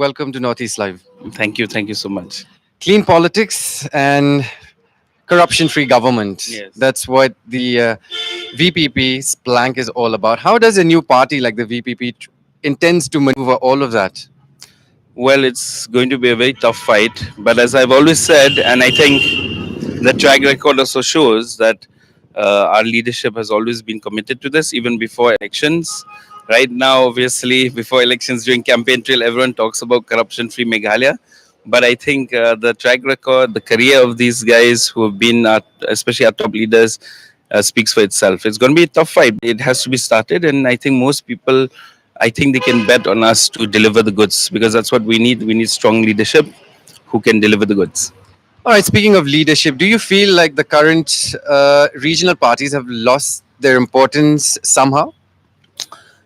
Welcome to Northeast Live. Thank you so much. Clean politics and corruption free government. Yes. That's what the VPP's plank is all about. How does a new party like the VPP intends to maneuver all of that? Well, it's going to be a very tough fight, but as I've always said, and I think the track record also shows that our leadership has always been committed to this, even before elections. Right now, obviously, before elections during campaign trail, everyone talks about corruption-free Meghalaya. But I think the track record, the career of these guys who have been, especially our top leaders, speaks for itself. It's going to be a tough fight. It has to be started, and I think most people, I think they can bet on us to deliver the goods because that's what we need. We need strong leadership who can deliver the goods. All right, speaking of leadership, do you feel like the current regional parties have lost their importance somehow?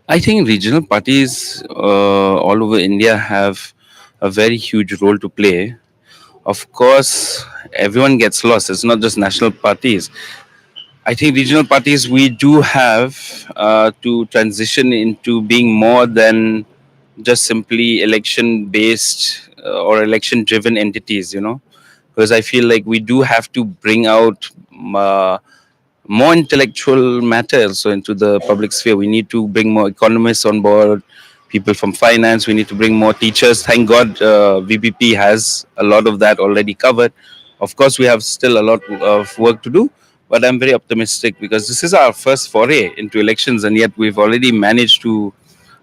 I think regional parties all over India have a very huge role to play. Of course, everyone gets lost. It's not just national parties. I think regional parties, we do have to transition into being more than just simply election based or election driven entities, because I feel like we do have to bring out uh, more intellectual matter also into the public sphere. We need to bring more economists on board, people from finance. We need to bring more teachers. Thank God VPP has a lot of that already covered. Of course, we have still a lot of work to do, but I'm very optimistic because this is our first foray into elections, and yet we've already managed to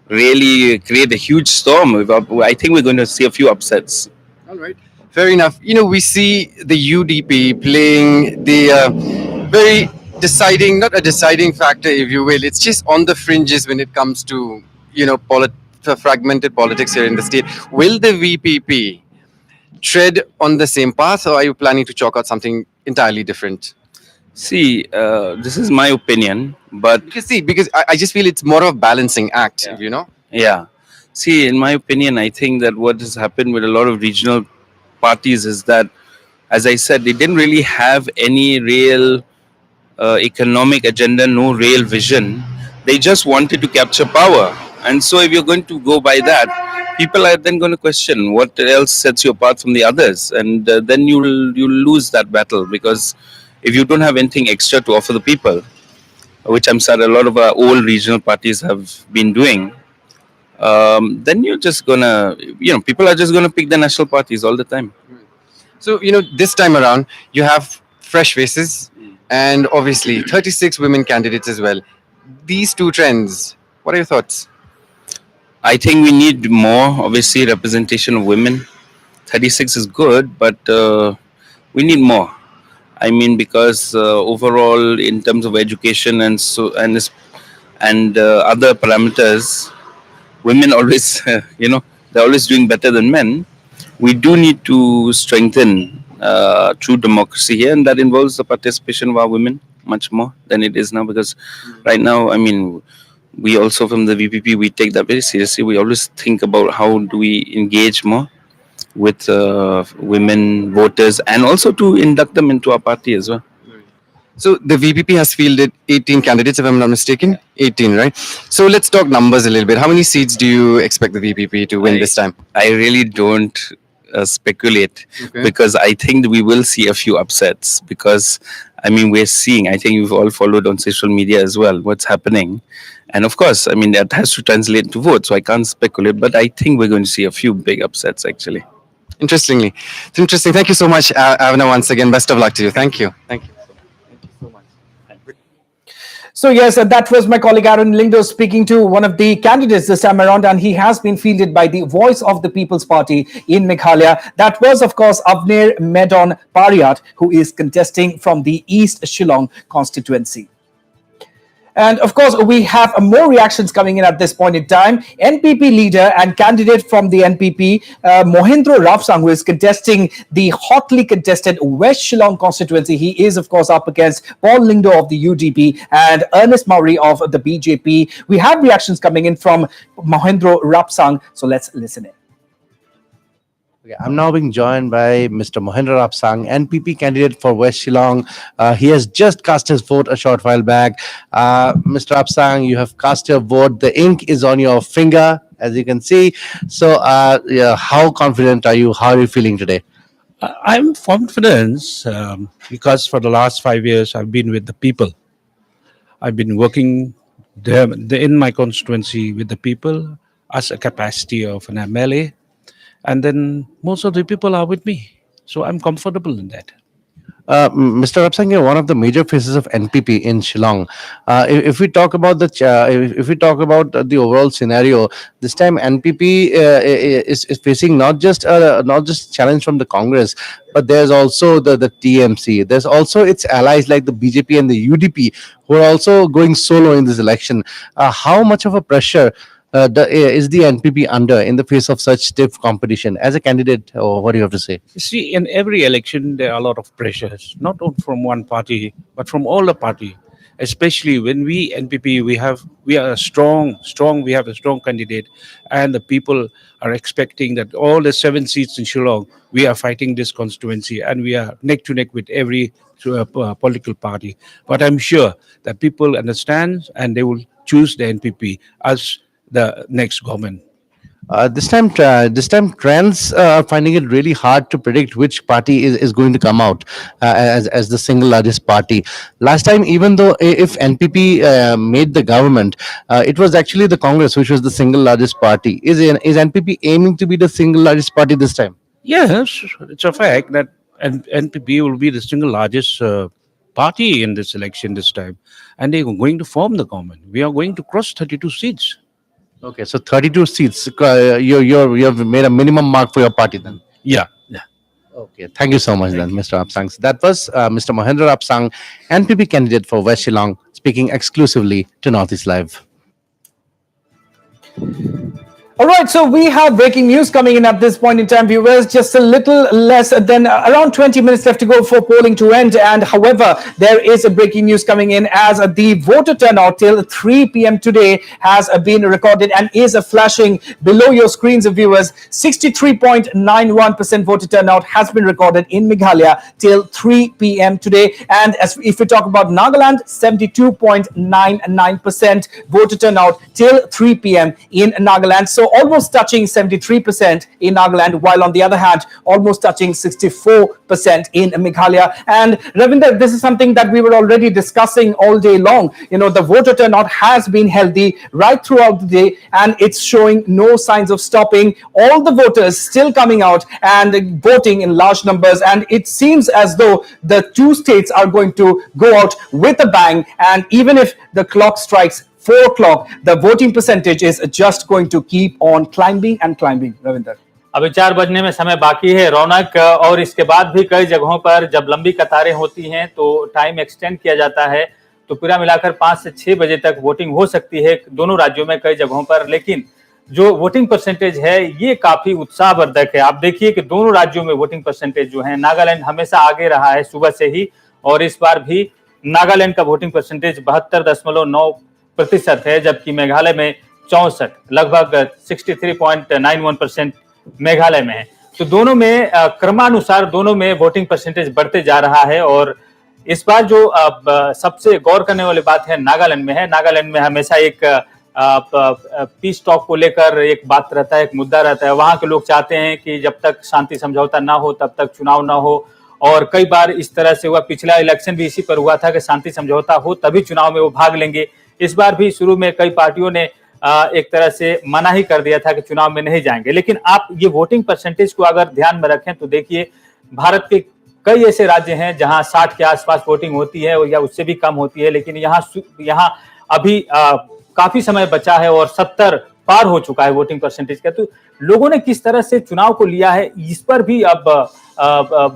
really create a huge storm. I think we're going to see a few upsets. All right. Fair enough. We see the UDP playing the very deciding, not a deciding factor, if you will. It's just on the fringes when it comes to, fragmented politics here in the state. Will the VPP tread on the same path, or are you planning to chalk out something entirely different? See, this is my opinion, but Because I just feel it's more of a balancing act. yeah. See, in my opinion, I think that what has happened with a lot of regional parties is that, as I said, they didn't really have any real economic agenda, no real vision. They just wanted to capture power. And so, if you're going to go by that, people are then going to question what else sets you apart from the others, and then you'll lose that battle because if you don't have anything extra to offer the people, which I'm sad a lot of our old regional parties have been doing, then you're just gonna, people are just gonna pick the national parties all the time. So, this time around, you have fresh faces and obviously 36 women candidates as well. These two trends, what are your thoughts? I think we need more, obviously, representation of women. 36 is good, but we need more. I mean, because overall, in terms of education and other parameters, women always, they're always doing better than men. We do need to strengthen true democracy here, and that involves the participation of our women much more than it is now. Because right now, I mean, we also from the VPP we take that very seriously. We always think about how do we engage more with women voters, and also to induct them into our party as well. So, the VPP has fielded 18 candidates, if I'm not mistaken. 18, right? So, let's talk numbers a little bit. How many seats do you expect the VPP to win this time? I really don't speculate because I think we will see a few upsets because I mean we're seeing, I think you've all followed on social media as well what's happening, and of course I mean that has to translate to votes, so I can't speculate, but I think we're going to see a few big upsets actually. Interestingly. It's interesting. Thank you so much, Avna, once again. Best of luck to you. Thank you. Thank you. So yes, that was my colleague Aaron Lindo speaking to one of the candidates this time around, and he has been fielded by the Voice of the People's Party in Meghalaya. That was, of course, Avner Medon Pariat, who is contesting from the East Shillong constituency. And of course, we have more reactions coming in at this point in time. NPP leader and candidate from the NPP, Mohendro Rapsang, who is contesting the hotly contested West Shillong constituency. He is, of course, up against Paul Lingdo of the UDP and Ernest Maury of the BJP. We have reactions coming in from Mohendro Rapsang, so let's listen in. Okay, I'm now being joined by Mr. Mohendra Rapsang, NPP candidate for West Shillong. He has just cast his vote a short while back. Mr. Rapsang, you have cast your vote. The ink is on your finger, as you can see. So, yeah, how confident are you? How are you feeling today? I'm confident because for the last 5 years I've been with the people. I've been working in my constituency with the people as a capacity of an MLA, and then most of the people are with me. So I'm comfortable in that. Mr. Rapsang, you're one of the major faces of NPP in Shillong. If we talk about if we talk about the overall scenario, this time NPP is facing not just challenge from the Congress, but there's also the TMC. There's also its allies like the BJP and the UDP who are also going solo in this election. How much of a pressure is the NPP under in the face of such stiff competition? As a candidate, what do you have to say? You see, in every election there are a lot of pressures, not only from one party but from all the party. Especially when we NPP we are strong. We have a strong candidate, and the people are expecting that all the 7 seats in Shillong we are fighting this constituency, and we are neck to neck with every political party. But I'm sure that people understand, and they will choose the NPP as the next government. This time, trends are finding it really hard to predict which party is going to come out as the single largest party. Last time, even though if NPP made the government, it was actually the Congress which was the single largest party. Is NPP aiming to be the single largest party this time? Yes, it's a fact that NPP will be the single largest party in this election this time, and they are going to form the government. We are going to cross 32 seats. Okay, so 32 seats. You have made a minimum mark for your party then. Yeah, yeah. Okay, thank you so much then, Mr. Apsang. That was Mr. Mohendra Apsang, NPP candidate for West Shillong, speaking exclusively to Northeast Live. All right, so we have breaking news coming in at this point in time, viewers. Just a little less than around 20 minutes left to go for polling to end. And however, there is a breaking news coming in as the voter turnout till 3 p.m. today has been recorded and is flashing below your screens, viewers. 63.91% voter turnout has been recorded in Meghalaya till 3 p.m. today. And as if we talk about Nagaland, 72.99% voter turnout till 3 p.m. in Nagaland. So almost touching 73% in Nagaland, while on the other hand, almost touching 64% in Meghalaya. And Ravinder, this is something that we were already discussing all day long. You know, the voter turnout has been healthy right throughout the day, and it's showing no signs of stopping. All the voters still coming out and voting in large numbers, and it seems as though the two states are going to go out with a bang. And even if the clock strikes 4 o'clock, the voting percentage is just going to keep on climbing and climbing. Ravinder, अभी 4 बजने में समय बाकी है रौनक, और इसके बाद भी कई जगहों पर जब लंबी कतारें होती हैं तो टाइम एक्सटेंड किया जाता है, तो पूरा मिलाकर 5 से 6 बजे तक वोटिंग हो सकती है दोनों राज्यों में कई जगहों पर। लेकिन जो वोटिंग परसेंटेज है ये काफी उत्साहवर्धक है। आप देखिए कि दोनों राज्यों में वोटिंग परसेंटेज जो है, नागालैंड हमेशा आगे रहा है सुबह से ही, और इस बार भी नागालैंड का वोटिंग परसेंटेज 72.9% है, जबकि मेघालय में 64, लगभग 63.91% मेघालय में है। तो दोनों में क्रमानुसार दोनों में वोटिंग परसेंटेज बढ़ते जा रहा है। और इस बार जो सबसे गौर करने वाली बात है नागालैंड में है। नागालैंड में हमेशा एक पीस टॉक को लेकर एक बात रहता है, एक मुद्दा रहता है। वहां के लोग चाहते हैं कि जब तक शांति समझौता ना हो तब तक चुनाव ना हो, और कई बार इस तरह से हुआ। पिछला इलेक्शन भी इसी पर हुआ था कि शांति समझौता हो तभी चुनाव में वो भाग लेंगे। इस बार भी शुरू में कई पार्टियों ने एक तरह से मना ही कर दिया था कि चुनाव में नहीं जाएंगे। लेकिन आप ये वोटिंग परसेंटेज को अगर ध्यान में रखें तो देखिए, भारत के कई ऐसे राज्य हैं जहां 60 के आसपास वोटिंग होती है या उससे भी कम होती है, लेकिन यहाँ अभी काफी समय बचा है और 70 पार हो चुका है वोटिंग परसेंटेज का। तो लोगों ने किस तरह से चुनाव को लिया है, इस पर भी अब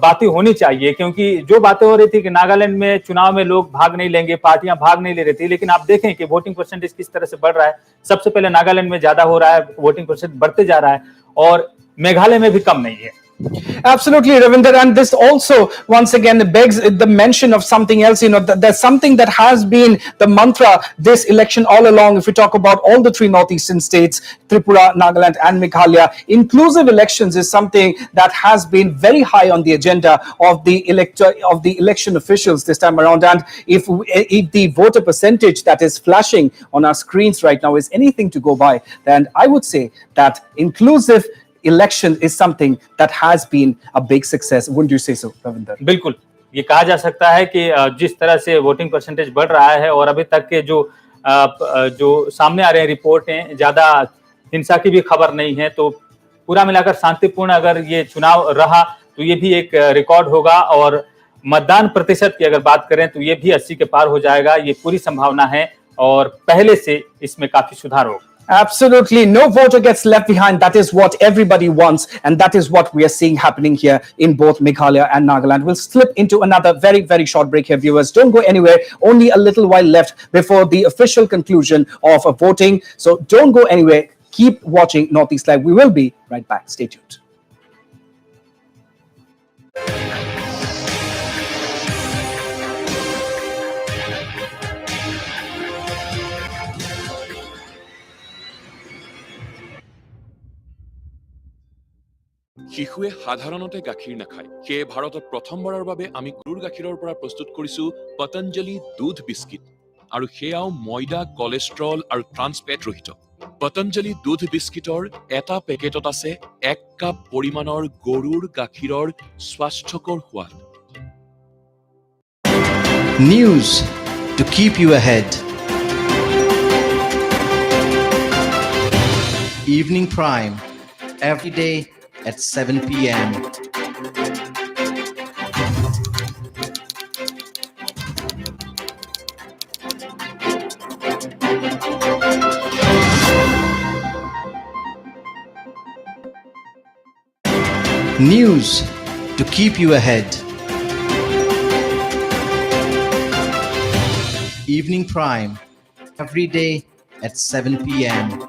बातें होनी चाहिए, क्योंकि जो बातें हो रही थी कि नागालैंड में चुनाव में लोग भाग नहीं लेंगे, पार्टियां भाग नहीं ले रही थी, लेकिन आप देखें कि वोटिंग परसेंटेज किस तरह से बढ़ रहा है। सबसे पहले नागालैंड में ज्यादा हो रहा है, वोटिंग परसेंटेज बढ़ते जा रहा है, और मेघालय में भी कम नहीं है। Absolutely, Ravinder. And this also, once again, begs the mention of something else. There's something that has been the mantra this election all along. If we talk about all the three northeastern states, Tripura, Nagaland, and Meghalaya, inclusive elections is something that has been very high on the agenda of the election officials this time around. And if the voter percentage that is flashing on our screens right now is anything to go by, then I would say that inclusive election is something that has been a big success. Wouldn't you say so, Ravinder? बिल्कुल, ये कहा जा सकता है कि जिस तरह से वोटिंग परसेंटेज बढ़ रहा है और अभी तक के जो सामने आ रहे हैं रिपोर्टें, ज़्यादा हिंसा की भी खबर नहीं है, तो पूरा मिलाकर शांतिपूर्ण अगर ये चुनाव रहा तो ये भी एक रिकॉर्ड होगा और मतदान प्रतिशत की अगर बात करें तो ये भी 80 के पार हो जाएगा, ये पूरी संभावना है और पहले से इसमें काफी सुधार होगा। Absolutely. No voter gets left behind. That is what everybody wants. And that is what we are seeing happening here in both Meghalaya and Nagaland. We'll slip into another very, very short break here, viewers. Don't go anywhere. Only a little while left before the official conclusion of voting. So don't go anywhere. Keep watching Northeast Live. We will be right back. Stay tuned. শিশুৱে সাধাৰণতে গাখীৰ নাখায় সেয়ে ভাৰতত প্ৰথমবাৰৰ বাবে আমি গৰুৰ গাখীৰৰ পৰা প্ৰস্তুত কৰিছো পতঞ্জলি দুধ বিস্কিট আৰু সেয়াও ময়দা কোলেষ্ট্ৰল আৰু ট্ৰান্স ফেট ৰহিত পতঞ্জলি দুধ বিস্কিটৰ এটা পেকেটত আছে 1 কাপ পৰিমাণৰ গৰুৰ গাখীৰৰ স্বাস্থ্যকৰ সোৱাদ News to keep you ahead. Evening Prime every day at 7 p.m. News to keep you ahead. Evening Prime every day at 7 p.m.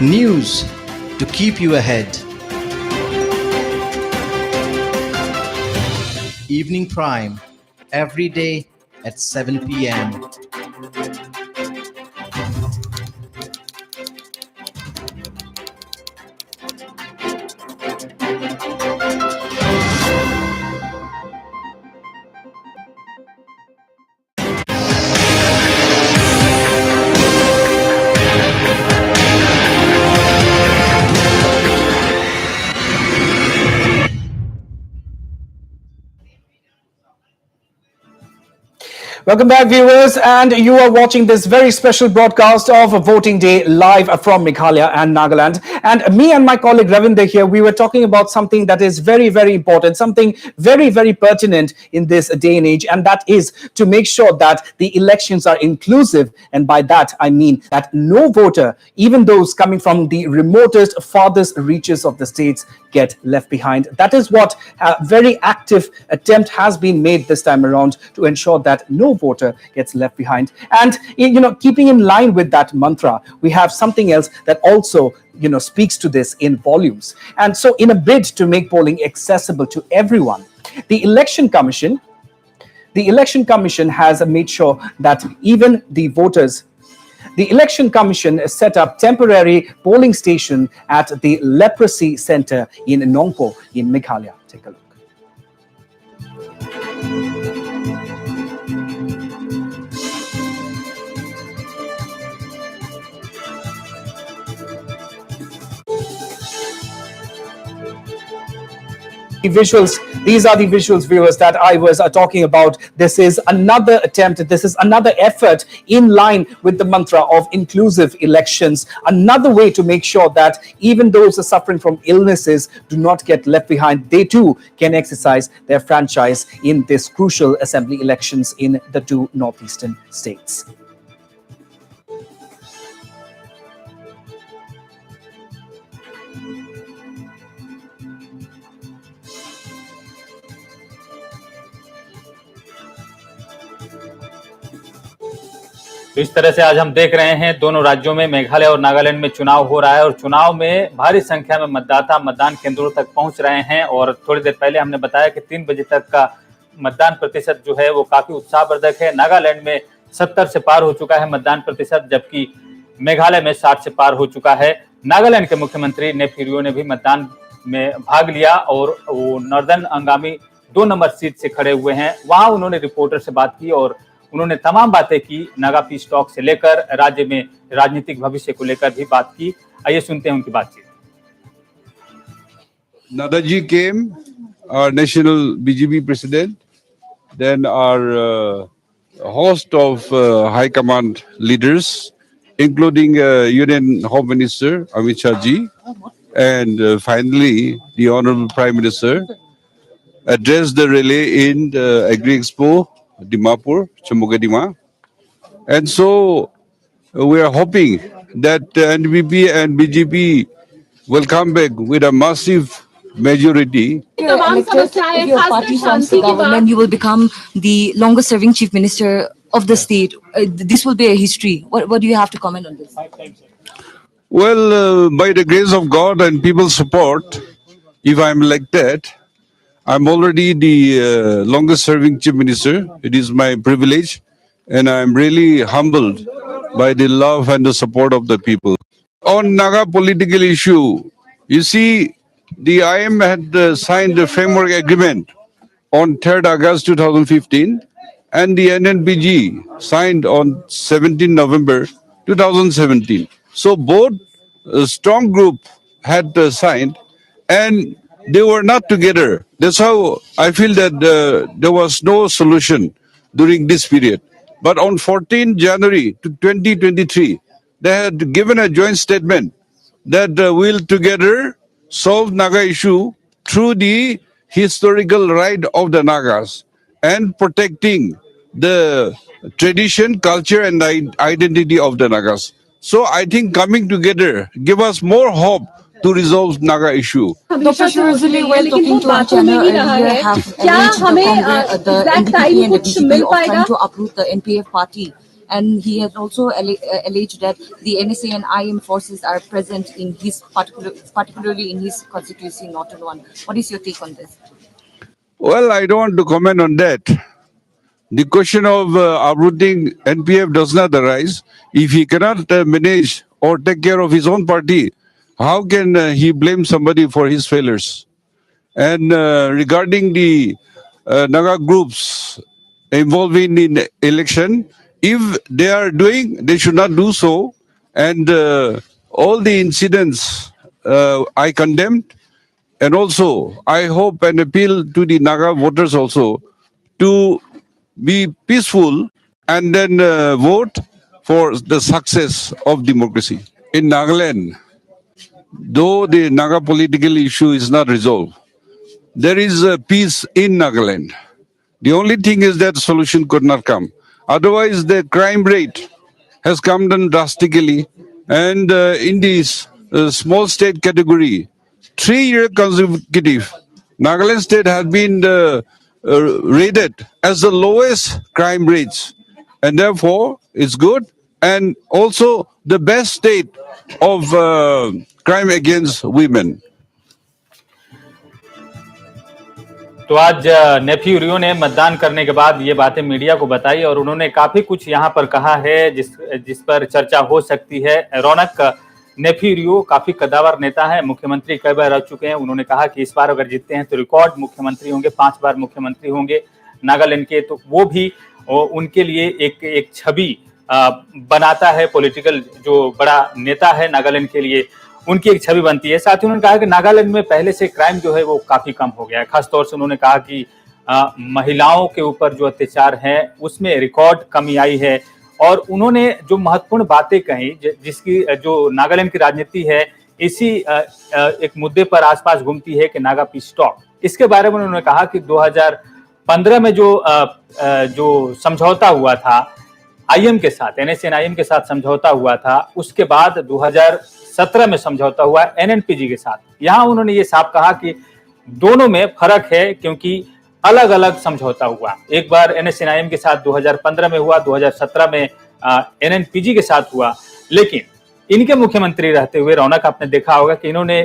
News to keep you ahead. Evening Prime every day at 7 p.m. Welcome back, viewers, and you are watching this very special broadcast of Voting Day live from Meghalaya and Nagaland. And me and my colleague Ravinder here, we were talking about something that is very, very important, something very, very pertinent in this day and age, and that is to make sure that the elections are inclusive. And by that, I mean that no voter, even those coming from the remotest, farthest reaches of the states, get left behind. That is what a very active attempt has been made this time around to ensure that no voter gets left behind. And keeping in line with that mantra, we have something else that also speaks to this in volumes. And so in a bid to make polling accessible to everyone, the Election Commission has made sure that even the voters. The Election Commission set up temporary polling station at the Leprosy Center in Nongpo in Meghalaya. Take a look. These are the visuals, viewers, that I was talking about. This is another attempt, this is another effort in line with the mantra of inclusive elections, another way to make sure that even those suffering from illnesses do not get left behind. They too can exercise their franchise in this crucial assembly elections in the two northeastern states. तो इस तरह से आज हम देख रहे हैं दोनों राज्यों में मेघालय और नागालैंड में चुनाव हो रहा है और चुनाव में भारी संख्या में मतदाता मतदान केंद्रों तक पहुंच रहे हैं। और थोड़ी देर पहले हमने बताया कि 3 बजे तक का मतदान प्रतिशत जो है वो काफी उत्साहवर्धक है। नागालैंड में 70 से पार हो चुका है मतदान प्रतिशत, जबकि मेघालय में 60 से पार हो चुका है। नागालैंड के मुख्यमंत्री नेपी रियो ने भी मतदान में भाग लिया और वो नॉर्दर्न अंगामी 2 नंबर सीट से खड़े हुए हैं। वहां उन्होंने रिपोर्टर से बात की और उन्होंने तमाम बातें की, नागा पीस टॉक से लेकर राज्य में राजनीतिक भविष्य को लेकर भी बात की। आइए सुनते हैं उनकी बातचीत। Nadaji came, our national BGP president, then our host of high command leaders, including Union Home Minister Amit Shah ji, and finally the Honorable Prime Minister addressed the relay in the Agri Expo, Dimapur, Chamugadima. And so we are hoping that NPP and BGP will come back with a massive majority. If you're elected, if your party forms the government, you will become the longest serving chief minister of the state. This will be a history. What do you have to comment on this? Well, by the grace of God and people's support, if I'm elected, I'm already the longest serving chief minister. It is my privilege, and I'm really humbled by the love and the support of the people. On Naga political issue, you see, the IM had signed the framework agreement on 3rd August 2015, and the NNPG signed on 17 November 2017. So both strong group had signed, and they were not together. That's how I feel that there was no solution during this period. But on 14 January 2023, they had given a joint statement that we'll together solve Naga issue through the historical right of the Nagas and protecting the tradition, culture, and identity of the Nagas. So I think coming together give us more hope to resolve Naga issue. Dr. Shirozuli, while talking to our channel earlier, have alleged the NDP and the BJP of trying to uproot the NPF party. And he has also alleged that the NSA and IM forces are present in his particularly in his constituency, Northern one. What is your take on this? Well, I don't want to comment on that. The question of uprooting NPF does not arise. If he cannot manage or take care of his own party, how can he blame somebody for his failures? And regarding the Naga groups involving in election, if they are doing, they should not do so. And all the incidents I condemned. And also, I hope and appeal to the Naga voters also to be peaceful and then vote for the success of democracy. In Nagaland, though the Naga political issue is not resolved, there is a peace in Nagaland. The only thing is that solution could not come. Otherwise, the crime rate has come down drastically. And in this small state category, 3 years consecutive, Nagaland state has been rated as the lowest crime rates. And therefore, it's good. And also the best state of crime against women. तो आज नेफ्यू रियो ने मतदान करने के बाद ये बातें media को बताई और उन्होंने काफी कुछ यहाँ पर कहा है जिस पर चर्चा हो सकती है। रौनक, नेफ्यू रियो काफी कद्दावर नेता है, मुख्यमंत्री कई बार रह चुके हैं। उन्होंने कहा कि इस बार अगर जीतते हैं तो रिकॉर्ड मुख्यमंत्री होंगे, 5 बार मुख्यमंत्री होंगे नागालैंड के। तो वो भी उनके लिए एक छवि बनाता है, पॉलिटिकल जो बड़ा नेता है नागालैंड के लिए उनकी एक छवि बनती है। साथ ही उन्होंने कहा कि नागालैंड में पहले से क्राइम जो है वो काफी कम हो गया है। खासतौर से उन्होंने कहा कि महिलाओं के ऊपर जो अत्याचार है उसमें रिकॉर्ड कमी आई है। और उन्होंने जो महत्वपूर्ण बातें कही, जिसकी जो नागालैंड की राजनीति है इसी एक मुद्दे पर आसपास घूमती है कि नागा पीस टॉक। इसके बारे में उन्होंने कहा कि 2015 में जो समझौता हुआ था आईएम के साथ, एनएसए आईएम के साथ समझौता हुआ था, उसके बाद 2017 में समझौता हुआ एनएनपीजी के साथ। यहां उन्होंने ये साफ कहा कि दोनों में फर्क है क्योंकि अलग अलग समझौता हुआ। एक बार एनएसए आईएम के साथ 2015 में हुआ, 2017 में एनएनपीजी के साथ हुआ। लेकिन इनके मुख्यमंत्री रहते हुए रौनक आपने देखा होगा कि इन्होंने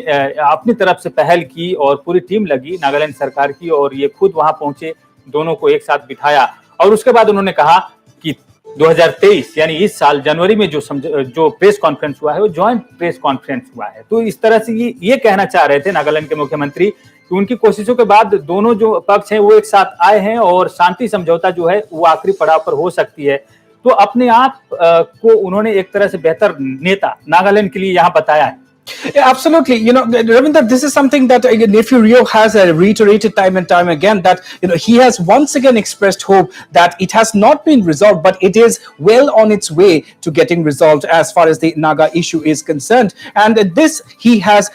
अपनी तरफ से पहल की और पूरी टीम लगी नागालैंड सरकार की, और ये खुद वहां पहुंचे, दोनों को एक साथ बिठाया और उसके बाद उन्होंने कहा कि 2023 यानी इस साल जनवरी में जो प्रेस कॉन्फ्रेंस हुआ है वो ज्वाइंट प्रेस कॉन्फ्रेंस हुआ है। तो इस तरह से ये कहना चाह रहे थे नागालैंड के मुख्यमंत्री कि उनकी कोशिशों के बाद दोनों जो पक्ष हैं वो एक साथ आए हैं और शांति समझौता जो है वो आखिरी पड़ाव पर हो सकती है। तो अपने आप को उन्होंने एक तरह से बेहतर नेता नागालैंड के लिए यहाँ बताया है। Yeah, absolutely. Ravinder, this is something that nephew Rio has reiterated time and time again, that he has once again expressed hope that it has not been resolved, but it is well on its way to getting resolved as far as the Naga issue is concerned. And this he has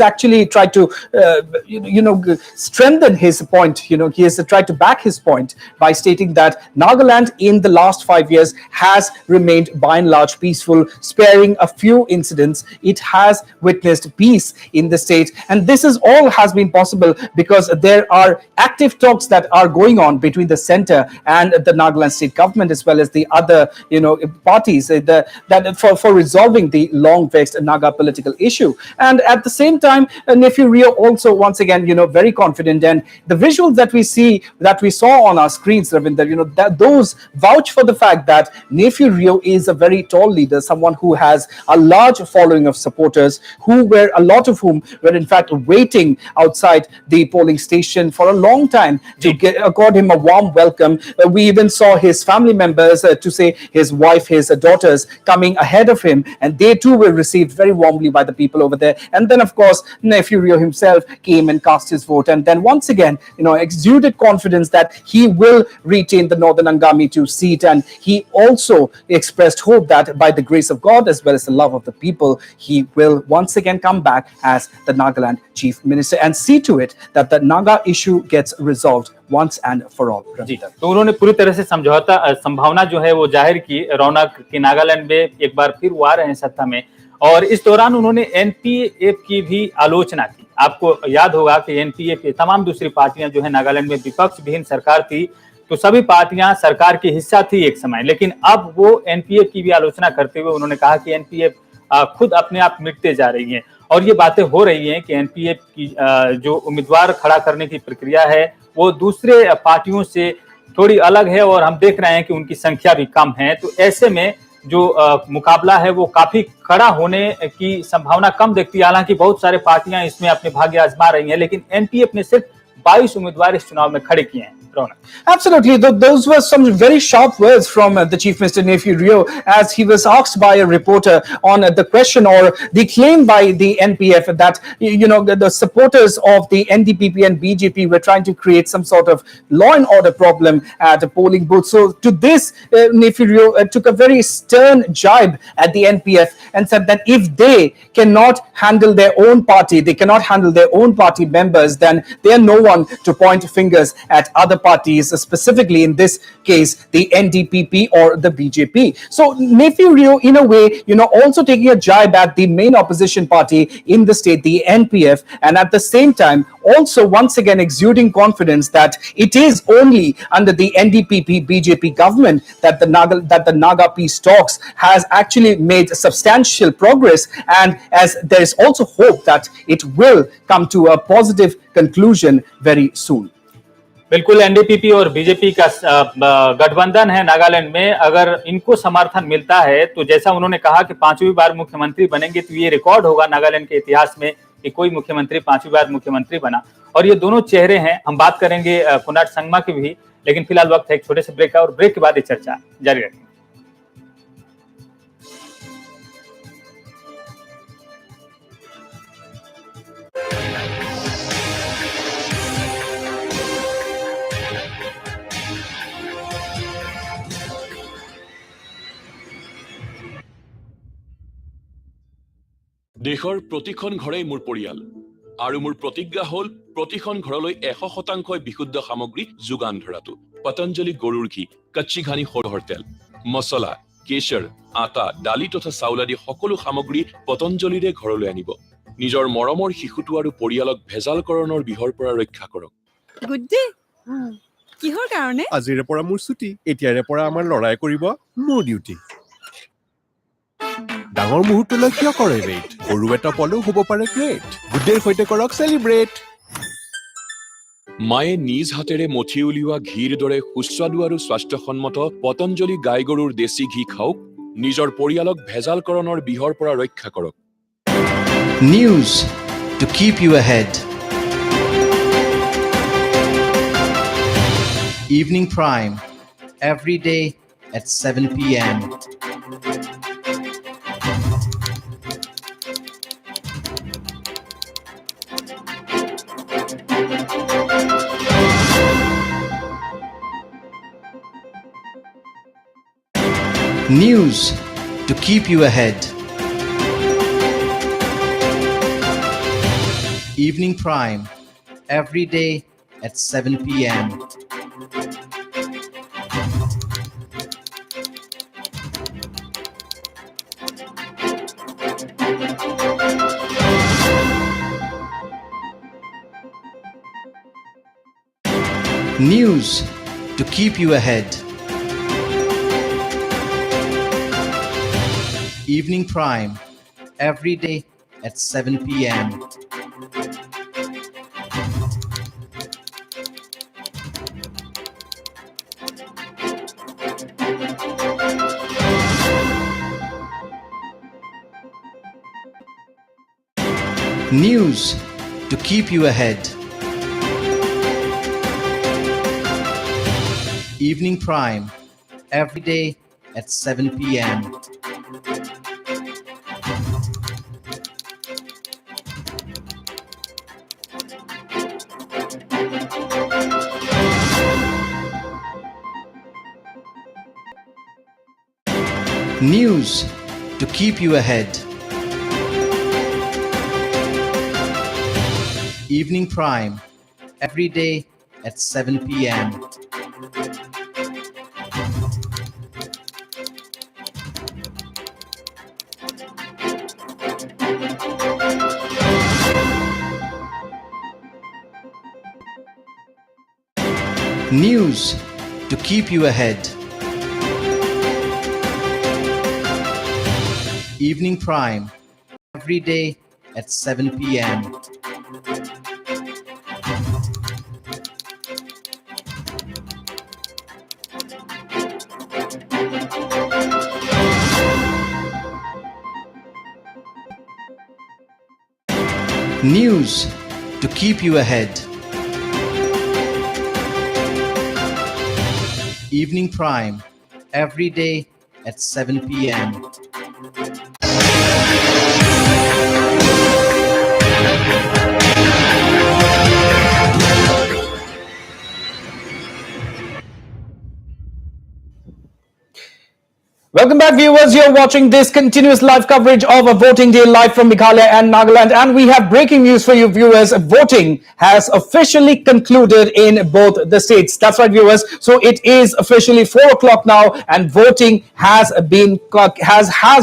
actually tried to strengthen his point. He has tried to back his point by stating that Nagaland in the last 5 years has remained by and large peaceful, sparing a few incidents. It has witnessed peace in the state, and this is all has been possible because there are active talks that are going on between the center and the Nagaland state government, as well as the other parties for resolving the long vexed Naga political issue. And at the same time, nephew Rio also once again very confident, and the visuals that we saw on our screens, Ravinder, that those vouch for the fact that nephew Rio is a very tall leader, someone who has a large following of supporters, a lot of whom were in fact waiting outside the polling station for a long time to accord him a warm welcome. We even saw his family members, to say his wife, his daughters, coming ahead of him, and they too were received very warmly by the people over there. And then of course nephew Rio himself came and cast his vote, and then once again exuded confidence that he will retain the Northern Angami 2 seat, and he also expressed hope that by the grace of God as well as the love of the people, he will once again come back as the Nagaland chief minister and see to it that the Naga issue gets resolved once and for all. जी, तो उन्होंने पूरी तरह से संभावना जो है वो जाहिर की रौनक कि नागालैंड में एक बार फिर वो आ रहे हैं सत्ता में, और इस दौरान उन्होंने एनपीएफ की भी आलोचना की। आपको याद होगा कि एनपीएफ तमाम दूसरी पार्टियां जो है नागालैंड में विपक्ष विहीन सरकार थी, तो सभी पार्टियां सरकार की हिस्सा थी एक समय, लेकिन अब वो एनपीएफ की भी आलोचना करते हुए उन्होंने कहा कि एनपीएफ खुद अपने आप मिटते जा रही हैं, और ये बातें हो रही हैं कि एनपीएफ की जो उम्मीदवार खड़ा करने की प्रक्रिया है वो दूसरे पार्टियों से थोड़ी अलग है, और हम देख रहे हैं कि उनकी संख्या भी कम है। तो ऐसे में जो मुकाबला है वो काफी खड़ा होने की संभावना कम दिखती है। हालांकि बहुत सारे पार्टियां इसमें अपने भाग्य आजमा रही हैं, लेकिन एनपीएफ ने सिर्फ 22 उम्मीदवार इस चुनाव में खड़े किए हैं। Absolutely. Those were some very sharp words from the Chief Minister Nephew Rio as he was asked by a reporter on the question or the claim by the NPF that the supporters of the NDPP and BJP were trying to create some sort of law and order problem at the polling booth. So to this, Nephew Rio took a very stern jibe at the NPF and said that if they cannot handle their own party, they cannot handle their own party members, then they are no one to point fingers at other parties, specifically in this case the NDPP or the BJP. So nephew Rio, in a way, also taking a jibe at the main opposition party in the state, the NPF, and at the same time also once again exuding confidence that it is only under the NDPP BJP government that the Naga peace talks has actually made substantial progress, and as there is also hope that it will come to a positive conclusion very soon. बिल्कुल, NDPP और BJP का गठबंधन है नागालैंड में, अगर इनको समर्थन मिलता है तो जैसा उन्होंने कहा कि 5वीं बार मुख्यमंत्री बनेंगे तो ये रिकॉर्ड होगा नागालैंड के इतिहास में कि कोई मुख्यमंत्री 5वीं बार मुख्यमंत्री बना। और ये दोनों चेहरे हैं, हम बात करेंगे कुनाट संगमा की भी, लेकिन फिलहाल वक्त है एक छोटे से ब्रेक का, और ब्रेक के बाद ये चर्चा जारी रखेंगे। দেশৰ প্ৰতিখন ঘৰেই মোৰ পৰিয়াল, আৰু মোৰ প্ৰতিজ্ঞা হ'ল প্ৰতিখন ঘৰলৈ 100% বিশুদ্ধ সামগ্ৰী যোগান ধৰাটো। পতঞ্জলি গৰুৰ ঘি, কচ্চি ঘানি সৰিয়হৰ তেল, মছলা, কেশৰ, আটা, দালি তথা চাউল আদি সকলো সামগ্ৰী পতঞ্জলিৰে ঘৰলৈ আনিব। নিজৰ মৰমৰ শিশুটো আৰু পৰিয়ালক ভেজালকৰণৰ বিহৰ পৰা ৰক্ষা কৰক। Good day. কিহৰ কাৰণে? আজিৰে পৰা মোৰ ছুটি, এতিয়াৰে পৰা আমাৰ লৰাই কৰিব মোৰ ডিউটি। ডাঙৰ মুহূৰ্তলৈ কিয় কৰে ৱেইট? সৰু এটা পলো হ'ব পাৰে গ্ৰেট। গুডেৰ সৈতে কৰক চেলিব্ৰেট। মায়ে নিজ হাতেৰে মঠি উলিওৱা ঘিৰ দৰে সুস্বাদু আৰু স্বাস্থ্যসন্মত পতঞ্জলি গাই গৰুৰ দেশী ঘি খাওক, নিজৰ পৰিয়ালক ভেজালকৰণৰ বিহৰ পৰা ৰক্ষা কৰক। News to keep you ahead. Evening Prime, every day at 7 p.m. News to keep you ahead. Evening Prime, every day at 7 p.m. News to keep you ahead. Evening Prime, every day at 7 p.m. News to keep you ahead. Evening Prime, every day at 7 p.m. News to keep you ahead. Evening Prime, every day at 7 p.m. News to keep you ahead. Evening Prime, every day at 7 p.m. News to keep you ahead. Evening Prime, every day at 7 p.m. Welcome back, viewers. You're watching this continuous live coverage of a voting day live from Meghalaya and Nagaland. And we have breaking news for you, viewers. Voting has officially concluded in both the states. That's right, viewers. So it is officially 4 o'clock now, and voting has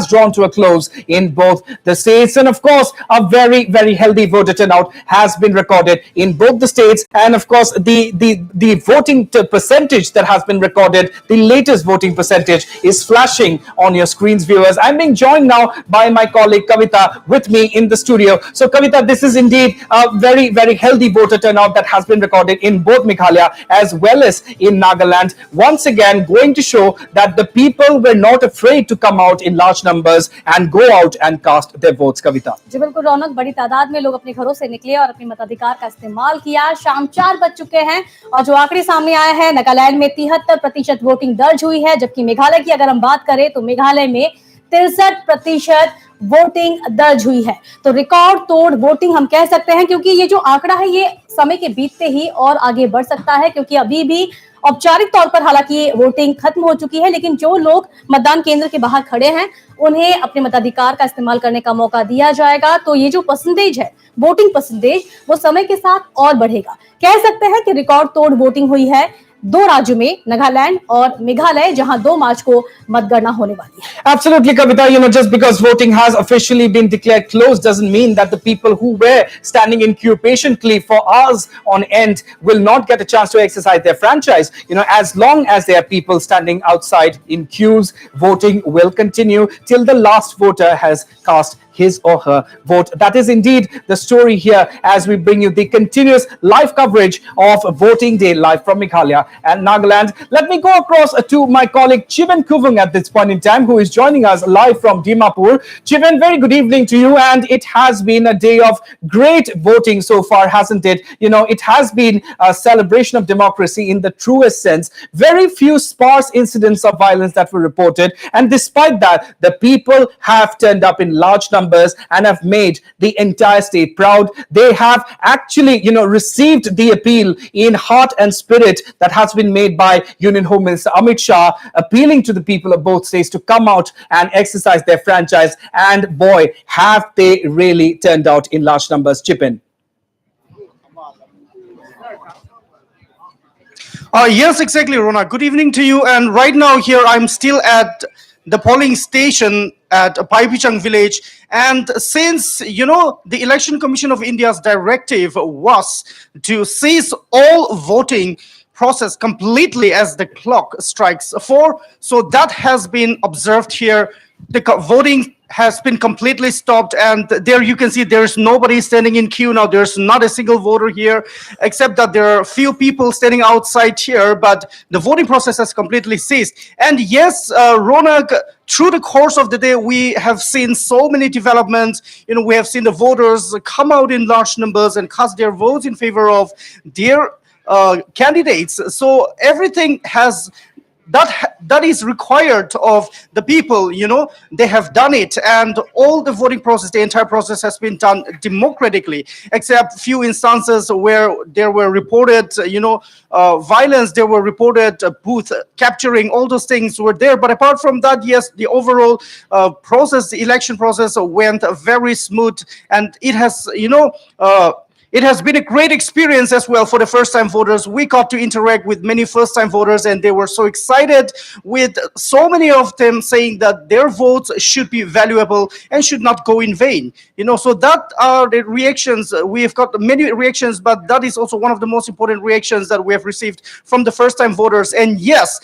drawn to a close in both the states. And of course, a very, very healthy voter turnout has been recorded in both the states. And of course, the voting percentage that has been recorded, the latest voting percentage, is flashing on your screens, viewers. I'm being joined now by my colleague Kavita with me in the studio. So Kavita, this is indeed a very, very healthy voter turnout that has been recorded in both Meghalaya as well as in Nagaland. Once again, going to show that the people were not afraid to come out in large numbers and go out and cast their votes. Kavita जी बिल्कुल रौनक, बड़ी तादाद में लोग अपने घरों से निकले और अपने मताधिकार का इस्तेमाल किया। शाम 4 बज चुके हैं और जो आंकड़े सामने आए हैं, नागालैंड में 73% वोटिंग दर्ज हुई है, जबकि मेघालय की अगर हम बात करें तो मेघालय में 63% वोटिंग दर्ज हुई है। तो रिकॉर्ड तोड़ वोटिंग हम कह सकते हैं, क्योंकि ये जो आंकड़ा है ये समय के बीतते ही और आगे बढ़ सकता है, क्योंकि अभी भी औपचारिक तौर पर हालांकि वोटिंग खत्म हो चुकी है, लेकिन जो लोग मतदान केंद्र के बाहर खड़े हैं उन्हें अपने मताधिकार का इस्तेमाल करने का मौका दिया जाएगा। तो ये जो परसेंटेज है, वोटिंग परसेंटेज, वो समय के साथ और बढ़ेगा। कह सकते हैं कि रिकॉर्ड तोड़ वोटिंग हुई है। दो राज्यों में, नागालैंड और मेघालय, जहां 2 मार्च को मतगणना होने वाली है। Absolutely, Kavita. Just because voting has officially been declared closed doesn't mean that the people who were standing in queue patiently for hours on end will not get a chance to exercise their franchise. As long as there are people standing outside in queues, voting will continue till the last voter has cast his or her vote. That is indeed the story here as we bring you the continuous live coverage of voting day live from Meghalaya and Nagaland. Let me go across to my colleague Chiven Kuvung at this point in time, who is joining us live from Dimapur. Chiven, very good evening to you. And it has been a day of great voting so far, hasn't it? It has been a celebration of democracy in the truest sense. Very few sparse incidents of violence that were reported. And despite that, the people have turned up in large numbers and have made the entire state proud. They have actually, received the appeal in heart and spirit that has been made by Union Home Minister Amit Shah, appealing to the people of both states to come out and exercise their franchise. And boy, have they really turned out in large numbers. Chip in. Yes, exactly, Rona. Good evening to you. And right now here, I'm still at the polling station at Paipichang village. And since, the Election Commission of India's directive was to cease all voting process completely as the clock strikes 4, so that has been observed here. The voting has been completely stopped, and there you can see there's nobody standing in queue now. There's not a single voter here, except that there are a few people standing outside here, but the voting process has completely ceased. And yes, Ronak, through the course of the day, we have seen so many developments. We have seen the voters come out in large numbers and cast their votes in favor of their candidates. So everything has that is required of the people. They have done it, and all the voting process, the entire process has been done democratically, except few instances where there were reported violence, there were reported booth capturing. All those things were there, but apart from that, yes, the overall process, the election process went very smooth, and it has been a great experience as well for the first-time voters. We got to interact with many first-time voters, and they were so excited, with so many of them saying that their votes should be valuable and should not go in vain. So that are the reactions. We have got many reactions, but that is also one of the most important reactions that we have received from the first-time voters. And yes,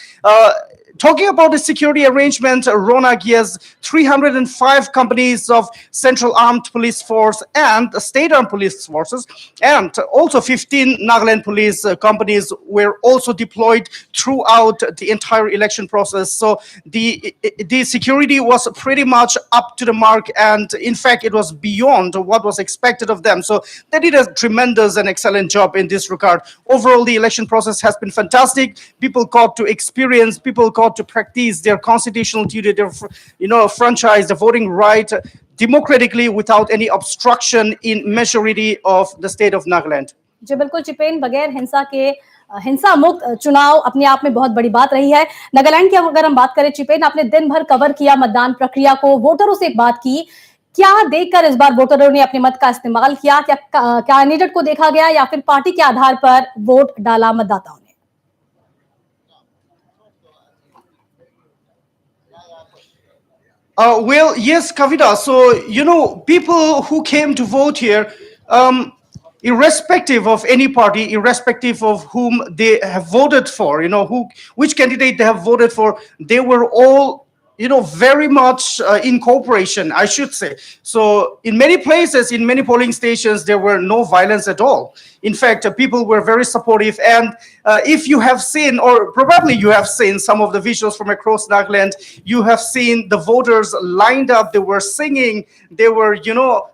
talking about the security arrangement, Ronak, yes, 305 companies of Central Armed Police Force and State Armed Police Forces, and also 15 Nagaland police companies were also deployed throughout the entire election process. So the security was pretty much up to the mark, and in fact, it was beyond what was expected of them. So they did a tremendous and excellent job in this regard. Overall, the election process has been fantastic. People got to experience, people got to practice their constitutional duty, their franchise, the voting right democratically without any obstruction in majority of the state of Nagaland. जी बिल्कुल चिपेन, बगैर हिंसा मुक्त चुनाव अपने आप में बहुत बड़ी बात रही है। नागालैंड की अगर हम बात करें चिपेन, आपने दिन भर कवर किया मतदान प्रक्रिया को, वोटरों से बात की, क्या देखकर इस बार वोटरों ने अपने मत का इस्तेमाल किया? क्या कैंडिडेट को देखा गया या फिर पार्टी के आधार पर वोट डाला मतदाताओं ने? Well, yes, Kavita. So, people who came to vote here, irrespective of any party, irrespective of whom they have voted for, which candidate they have voted for, they were all, very much in cooperation, I should say. So in many places, in many polling stations, there were no violence at all. In fact, people were very supportive. And if you have seen, or probably you have seen some of the visuals from across Nagaland, you have seen the voters lined up, they were singing, they were,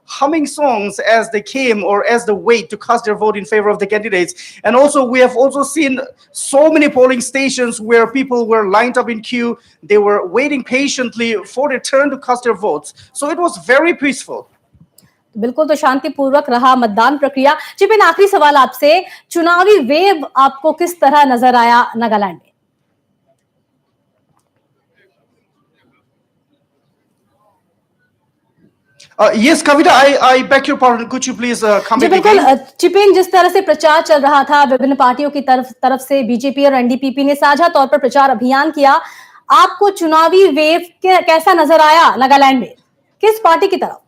humming songs as they came or as they wait to cast their vote in favor of the candidates. And also, we have also seen so many polling stations where people were lined up in queue, they were waiting patiently for their turn to cast their votes. So it was very peaceful. बिल्कुल, तो शांतिपूर्वक रहा मतदान प्रक्रिया। चिपिन, आखिरी सवाल आपसे, चुनावी वेव आपको किस तरह नजर आया नागालैंड में? Yes, Kavita, I beg your pardon. Could you please come ji back बिल्कुल again? चिपिन, जिस तरह से प्रचार चल रहा था विभिन्न पार्टियों की तरफ से, बीजेपी और एनडीपीपी ने साझा तौर पर प्रचार अभियान किया, आपको चुनावी वेव कैसा नजर आया नागालैंड में, किस पार्टी की तरफ?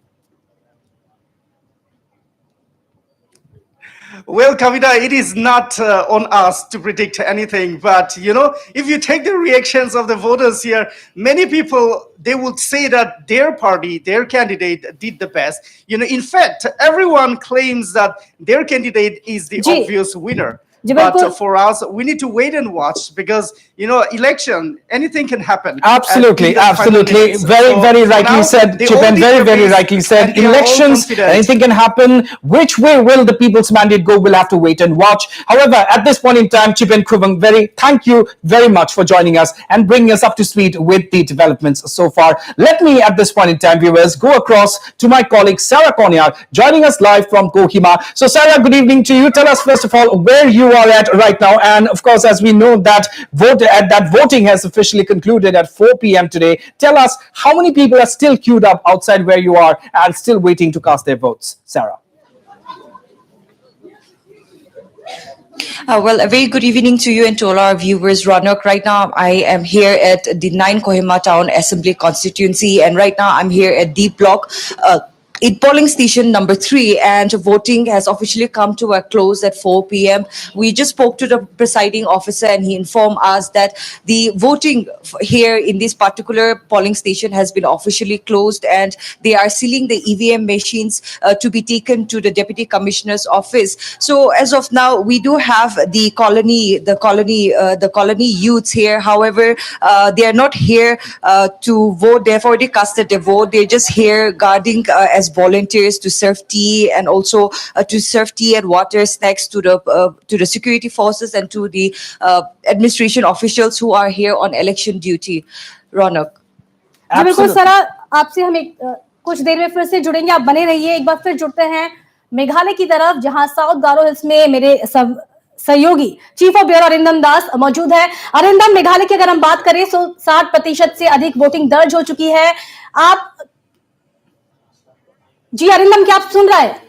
Well, Kavita, it is not on us to predict anything, but if you take the reactions of the voters here, many people they would say that their party, their candidate did the best. In fact, everyone claims that their candidate is the ji obvious winner. Ji But बिल्कुल for us, we need to wait and watch because election, anything can happen in Absolutely, the final absolutely. minutes. Very, So very for rightly now, said, they Chip, all and did very, their very best, rightly said. and they are all Elections, confident. anything can happen. Which way will the people's mandate go? We'll have to wait and watch. However, at this point in time, Chip and Kruvang, thank you very much for joining us and bringing us up to speed with the developments so far. Let me, at this point in time, viewers, go across to my colleague Sarah Konyak, joining us live from Kohima. So, Sarah, good evening to you. Tell us first of all where you are at right now, and of course, as we know that voting has officially concluded at 4 p.m. today. Tell us how many people are still queued up outside where you are and still waiting to cast their votes, Sarah. Well, a very good evening to you and to all our viewers. Ronak, right now I am here at the 9 Kohima Town Assembly constituency, and right now I'm here at D Block. Polling station number 3, and voting has officially come to a close at 4 p.m. We just spoke to the presiding officer, and he informed us that the voting here in this particular polling station has been officially closed, and they are sealing the EVM machines to be taken to the deputy commissioner's office. So as of now, we do have the colony youths here. However, they are not here to vote. They've already casted their vote. They're just here guarding as volunteers to serve tea, and also to serve tea and water snacks to the security forces and to the administration officials who are here on election duty. Ronak. जी बिल्कुल सरा, आपसे हम एक कुछ देर में फिर से जुड़ेंगे, आप बने रहिए। एक बार फिर जुड़ते हैं मेघालय की तरफ, जहां साउथ गारो हिल्स में मेरे सहयोगी chief of bureau Arindam Das मौजूद है। अरिंदम, मेघालय की अगर हम बात करें तो 60% से अधिक वोटिंग दर्ज हो चुकी है। आप जी अरिंदम, क्या आप सुन रहे हैं?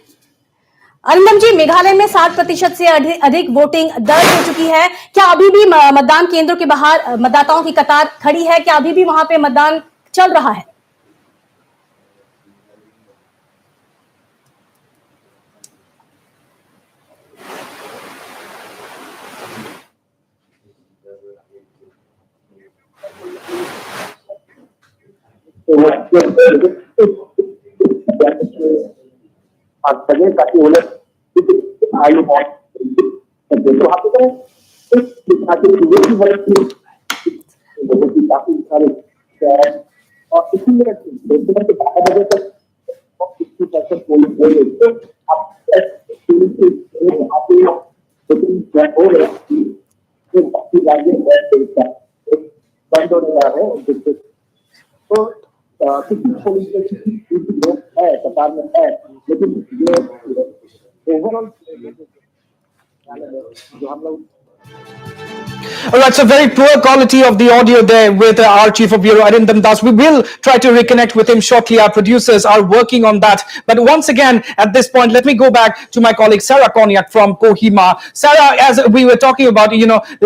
अरिंदम जी, मेघालय में 60% से अधिक वोटिंग दर्ज हो चुकी है। क्या अभी भी मतदान केंद्रों के बाहर मतदाताओं की कतार खड़ी है? क्या अभी भी वहां पे मतदान चल रहा है? All right, so very poor quality of the audio there with our Chief of Bureau, Arindam Das. We will try to reconnect with him shortly. Our producers are working on that. But once again, at this point, let me go back to my colleague Sarah Konyak from Kohima. Sarah, as we were talking about,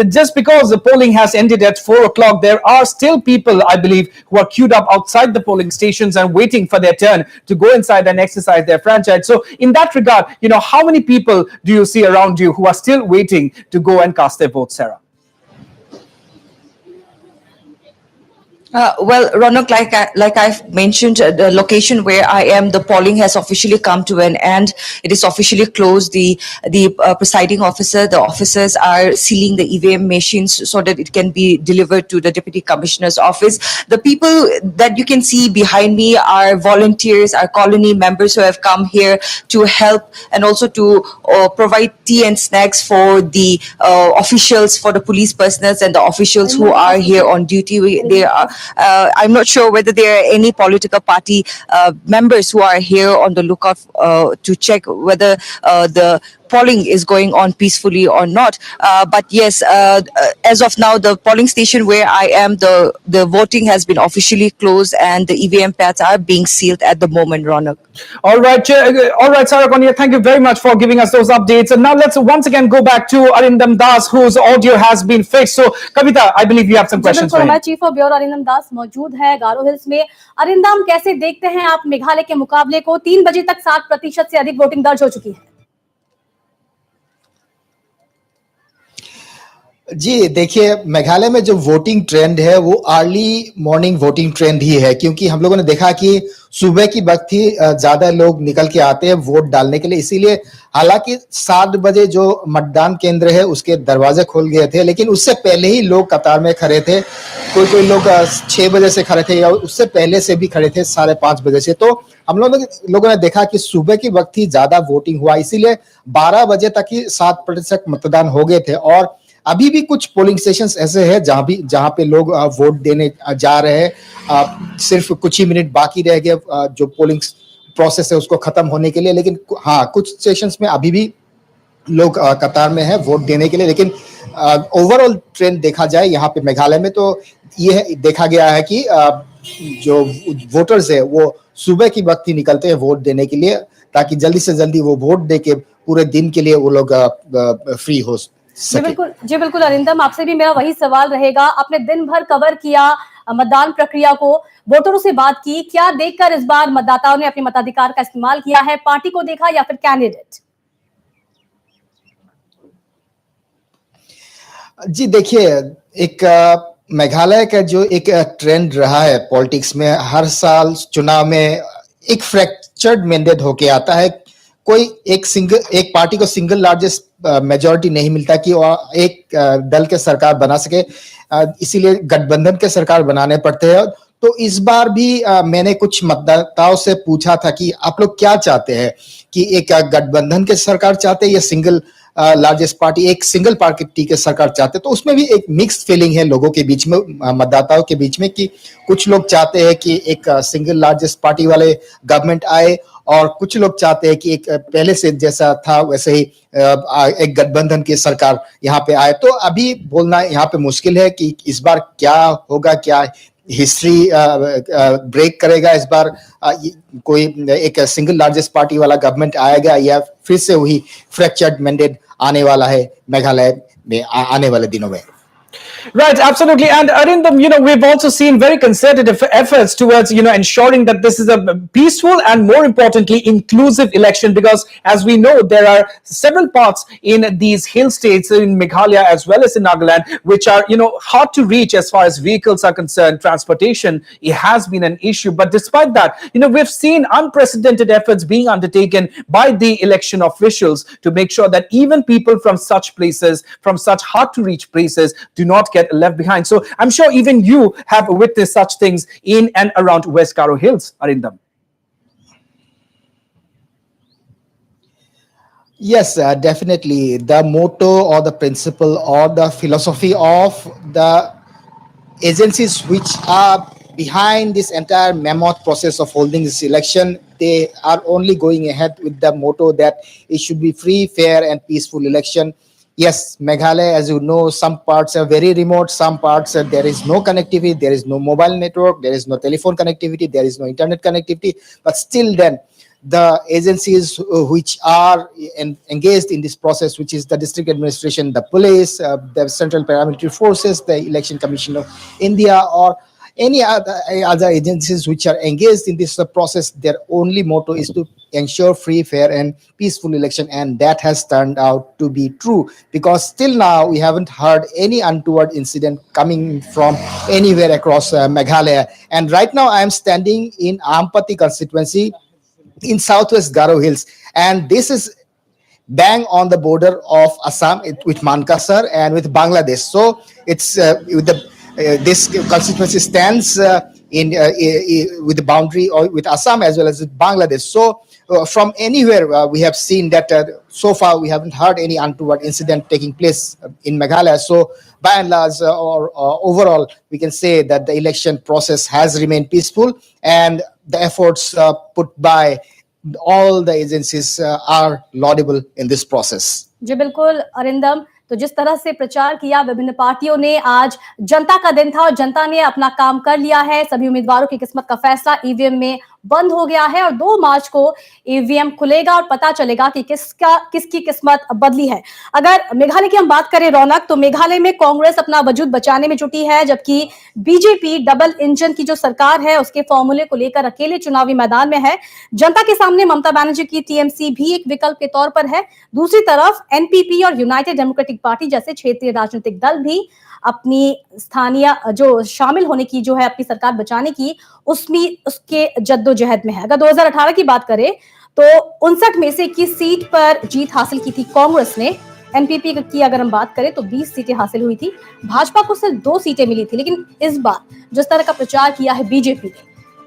just because the polling has ended at 4 o'clock, there are still people, I believe, who are queued up outside the polling stations and waiting for their turn to go inside and exercise their franchise. So in that regard, how many people do you see around you who are still waiting to go and cast their vote, Sarah? Well, Ronak, like I've mentioned, the location where I am, the polling has officially come to an end. It is officially closed. The presiding officer, the officers are sealing the EVM machines so that it can be delivered to the deputy commissioner's office. The people that you can see behind me are volunteers, are colony members who have come here to help and also to provide tea and snacks for the officials, for the police personnel and the officials who are here on duty. They are. I'm not sure whether there are any political party members who are here on the lookout to check whether the polling is going on peacefully or not. But yes, as of now, the polling station where I am, the voting has been officially closed and the EVM pads are being sealed at the moment, Ronak. All right, Sarah Konia, thank you very much for giving us those updates. And now let's once again go back to Arindam Das, whose audio has been fixed. So, Kavita, I believe you have some जी questions बिल्कुल, for him. हमारे chief of bureau Arindam Das मौजूद है गारो hills में। अरिंदम, कैसे देखते हैं आप मेघालय के मुकाबले को? 3 बजे तक 60% से अधिक वोटिंग दर्ज हो चुकी है। जी देखिए, मेघालय में जो वोटिंग ट्रेंड है वो अर्ली मॉर्निंग वोटिंग ट्रेंड ही है, क्योंकि हम लोगों ने देखा कि सुबह की वक्त ही ज्यादा लोग निकल के आते हैं वोट डालने के लिए। इसीलिए हालांकि 7 बजे जो मतदान केंद्र है उसके दरवाजे खुल गए थे, लेकिन उससे पहले ही लोग कतार में खड़े थे। कोई लोग 6 बजे से खड़े थे या उससे पहले से भी खड़े थे 5:30 बजे से। तो हम लोगों ने देखा कि सुबह की वक्त ही ज्यादा वोटिंग हुआ, इसीलिए 12 बजे तक ही 7% मतदान हो गए थे। और अभी भी कुछ पोलिंग स्टेशंस ऐसे हैं जहां पे लोग वोट देने जा रहे हैं। सिर्फ कुछ ही मिनट बाकी रह गए जो पोलिंग प्रोसेस है उसको खत्म होने के लिए। लेकिन हाँ, कुछ स्टेशंस में अभी भी लोग कतार में है वोट देने के लिए। लेकिन ओवरऑल ट्रेंड देखा जाए यहाँ पे मेघालय में, तो ये देखा गया है कि जो वोटर्स है वो सुबह की वक्त ही निकलते हैं वोट देने के लिए, ताकि जल्दी से जल्दी वो वोट दे के पूरे दिन के लिए वो लोग फ्री हो सके। जी बिल्कुल अरिंदम, आपसे भी मेरा वही सवाल रहेगा। आपने दिन भर कवर किया मतदान प्रक्रिया को, वोटरों से बात की, क्या देखकर इस बार मतदाताओं ने अपने मताधिकार का इस्तेमाल किया है? पार्टी को देखा या फिर कैंडिडेट? जी देखिए, एक मेघालय का जो एक ट्रेंड रहा है पॉलिटिक्स में, हर साल चुनाव में एक फ्रैक्चर्ड मैंडेट होके आता है। कोई एक पार्टी को सिंगल लार्जेस्ट मेजॉरिटी नहीं मिलता कि वो एक दल के सरकार बना सके, इसीलिए गठबंधन के सरकार बनाने पड़ते हैं। तो इस बार भी मैंने कुछ मतदाताओं से पूछा था कि आप लोग क्या चाहते हैं, कि एक गठबंधन के सरकार चाहते हैं या सिंगल लार्जेस्ट पार्टी, एक सिंगल पार्टी के सरकार चाहते हैं। तो उसमें भी एक मिक्स्ड फीलिंग है लोगों के बीच में, मतदाताओं के बीच में, कि कुछ लोग चाहते हैं कि एक सिंगल लार्जेस्ट पार्टी वाले गवर्नमेंट आए, और कुछ लोग चाहते हैं कि एक पहले से जैसा था वैसे ही एक गठबंधन की सरकार यहाँ पे आए। तो अभी बोलना यहाँ पे मुश्किल है कि इस बार क्या होगा, क्या हिस्ट्री ब्रेक करेगा इस बार, कोई एक सिंगल लार्जेस्ट पार्टी वाला गवर्नमेंट आएगा या फिर से वही फ्रैक्चर्ड मैंडेट आने वाला है मेघालय में आने वाले दिनों में। Right, absolutely. And Arindam, we've also seen very concerted efforts towards, ensuring that this is a peaceful and, more importantly, inclusive election, because as we know, there are several parts in these hill states in Meghalaya as well as in Nagaland, which are, hard to reach as far as vehicles are concerned. Transportation, it has been an issue. But despite that, we've seen unprecedented efforts being undertaken by the election officials to make sure that even people from such places, from such hard to reach places, do not get left behind. So I'm sure even you have witnessed such things in and around West Garo Hills, Arindam. Yes, definitely. The motto or the principle or the philosophy of the agencies which are behind this entire mammoth process of holding this election, they are only going ahead with the motto that it should be free, fair and peaceful election. Yes, Meghalaya, as you know, some parts are very remote, some parts there is no connectivity, there is no mobile network, there is no telephone connectivity, there is no internet connectivity. But still then, the agencies which are engaged in this process, which is the district administration, the police, the central paramilitary forces, the election commission of India, or any other agencies which are engaged in this process, their only motto is to ensure free, fair and peaceful election. And that has turned out to be true, because still now we haven't heard any untoward incident coming from anywhere across Meghalaya. And right now I am standing in Ampati constituency in southwest Garo Hills, and this is bang on the border of Assam with Mankasar and with Bangladesh. So it's with the this constituency stands with the boundary or with Assam as well as with Bangladesh. So from anywhere we have seen that so far we haven't heard any untoward incident taking place in Meghalaya. So by and large or overall, we can say that the election process has remained peaceful, and the efforts put by all the agencies are laudable in this process. जी बिल्कुल अरिंदम, तो जिस तरह से प्रचार किया विभिन्न पार्टियों ने, आज जनता का दिन था और जनता ने अपना काम कर लिया है। सभी उम्मीदवारों की किस्मत का फैसला ईवीएम में बंद हो गया है और 2 मार्च को ईवीएम खुलेगा और पता चलेगा कि किसकी किस्मत बदली है। अगर मेघालय की हम बात करें रौनक, तो मेघालय में कांग्रेस अपना वजूद बचाने में जुटी है, जबकि बीजेपी डबल इंजन की जो सरकार है उसके फॉर्मूले को लेकर अकेले चुनावी मैदान में है। जनता के सामने ममता बनर्जी की टीएमसी भी एक विकल्प के तौर पर है। दूसरी तरफ एनपीपी और यूनाइटेड डेमोक्रेटिक पार्टी जैसे क्षेत्रीय राजनीतिक दल भी अपनी स्थानीय जो शामिल होने की जो है अपनी सरकार बचाने की उसके जद्दोजहद में है। अगर 2018 की बात करें तो 59 में से 21 सीट पर जीत हासिल की थी कांग्रेस ने। एनपीपी की अगर हम बात करें तो 20 सीटें हासिल हुई थी, भाजपा को सिर्फ 2 सीटें मिली थी। लेकिन इस बार जिस तरह का प्रचार किया है बीजेपी ने,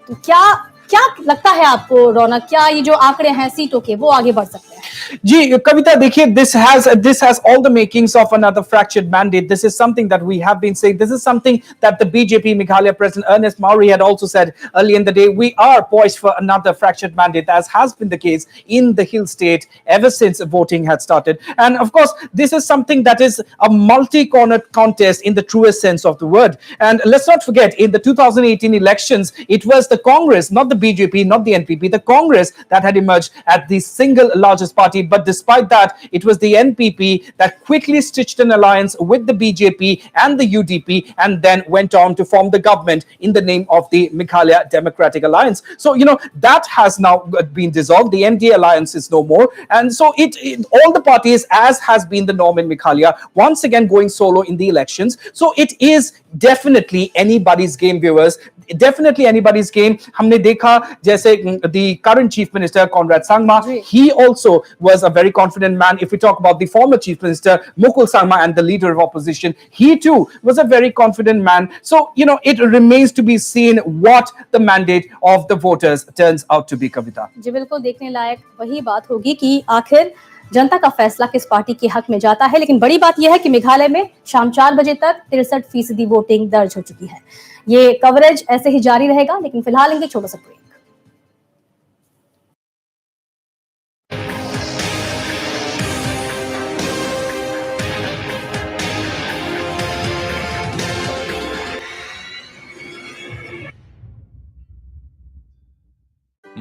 तो क्या क्या लगता है आपको रौनक, क्या ये जो आंकड़े हैं सीटों के वो आगे बढ़ सकते हैं? जी कविता, देखिए this has all the makings of another fractured mandate. This is something that we have been saying. This is something that the BJP Meghalaya President Ernest Mauri had also said early in the day. We are poised for another fractured mandate, as has been the case in the Hill State ever since voting had started. And of course, this is something that is a multi-cornered contest in the truest sense of the word. And let's not forget, in the 2018 elections, it was the Congress, not the BJP, not the NPP, the Congress that had emerged as the single largest party. But despite that, it was the NPP that quickly stitched an alliance with the BJP and the UDP and then went on to form the government in the name of the Meghalaya Democratic Alliance. So, that has now been dissolved. The NDA alliance is no more. And so all the parties, as has been the norm in Meghalaya, once again going solo in the elections. So it is definitely anybody's game, viewers. Definitely anybody's game. हमने देखा जैसे the current chief minister Conrad Sangma, he also was a very confident man. If we talk about the former chief minister Mukul Sangma and the leader of opposition, he too was a very confident man. So it remains to be seen what the mandate of the voters turns out to be. Kavita ji बिल्कुल, देखने लायक वही बात होगी कि आखिर जनता का फैसला किस पार्टी के हक में जाता है। लेकिन बड़ी बात यह है कि मेघालय में शाम 4 बजे तक 63% वोटिंग दर्ज हो चुकी है। ये कवरेज ऐसे ही जारी रहेगा, लेकिन फिलहाल लेंगे छोटा सा ब्रेक।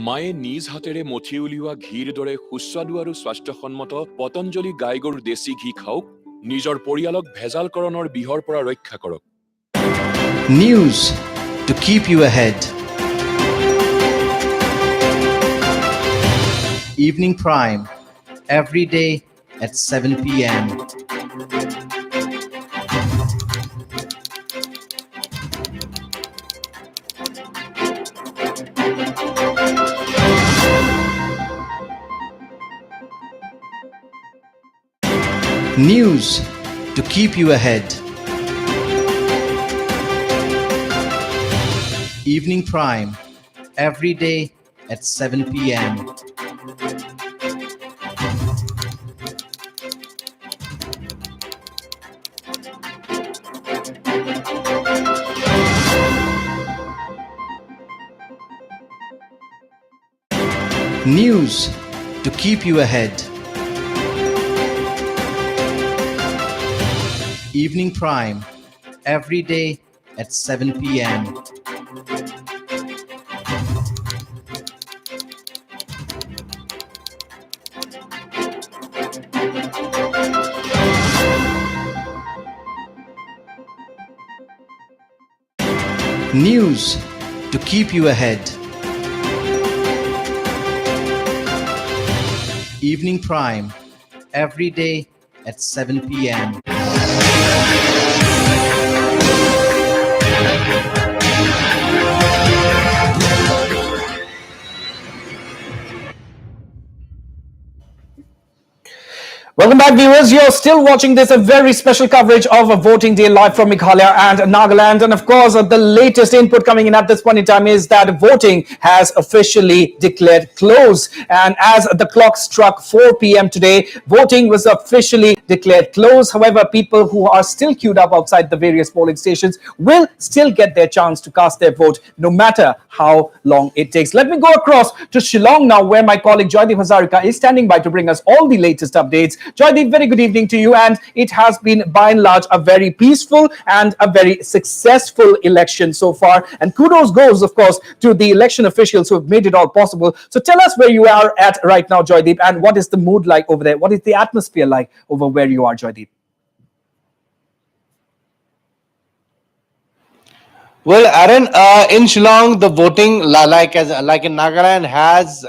মায়ে নিজ হাতেৰে মঠি উলিওৱা ঘিৰ দৰে সুস্বাদু আৰু স্বাস্থ্যসন্মত পতঞ্জলি গাই গৰুৰ দেশী ঘি খাওক, নিজৰ পৰিয়ালক ভেজালকৰণৰ বিহৰ পৰা ৰক্ষা কৰক। News to keep you ahead. Evening Prime, every day at 7 p.m. News to keep you ahead. Evening Prime, every day at 7 p.m. News to keep you ahead. Evening Prime, every day at 7 p.m. News to keep you ahead. Evening Prime, every day at 7 p.m. Welcome back, viewers. You're still watching this, a very special coverage of a voting day live from Meghalaya and Nagaland. And of course, the latest input coming in at this point in time is that voting has officially declared close. And as the clock struck 4 p.m. today, voting was officially declared close. However, people who are still queued up outside the various polling stations will still get their chance to cast their vote, no matter how long it takes. Let me go across to Shillong now, where my colleague Joydeep Hazarika is standing by to bring us all the latest updates. Joydeep, very good evening to you. And it has been, by and large, a very peaceful and a very successful election so far. And kudos goes, of course, to the election officials who have made it all possible. So tell us where you are at right now, Joydeep, and what is the mood like over there? What is the atmosphere like over where you are, Joydeep? Well, Aaron, in Shillong, the voting, like in Nagaland, has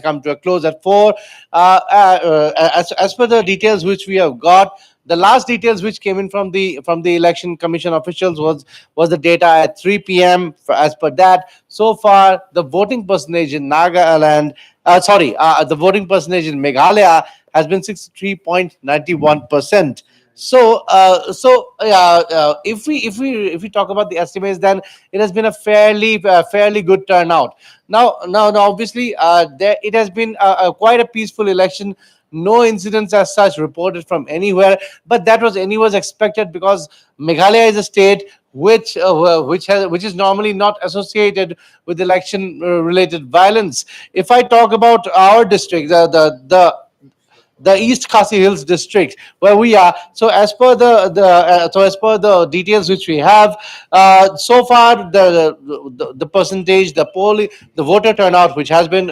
come to a close at 4. As per the details which we have got, the last details which came in from the election commission officials was the data at 3 p.m. As per that, so far the voting percentage in Nagaland, the voting percentage in Meghalaya has been 63.91%. If we talk about the estimates, then it has been a fairly good turnout. Now, obviously, it has been quite a peaceful election. No incidents as such reported from anywhere, but that was expected, because Meghalaya is a state which is normally not associated with election related violence. If I talk about our district, the East Khasi Hills district where we are. So as per the details which we have, so far the percentage, the voter turnout which has been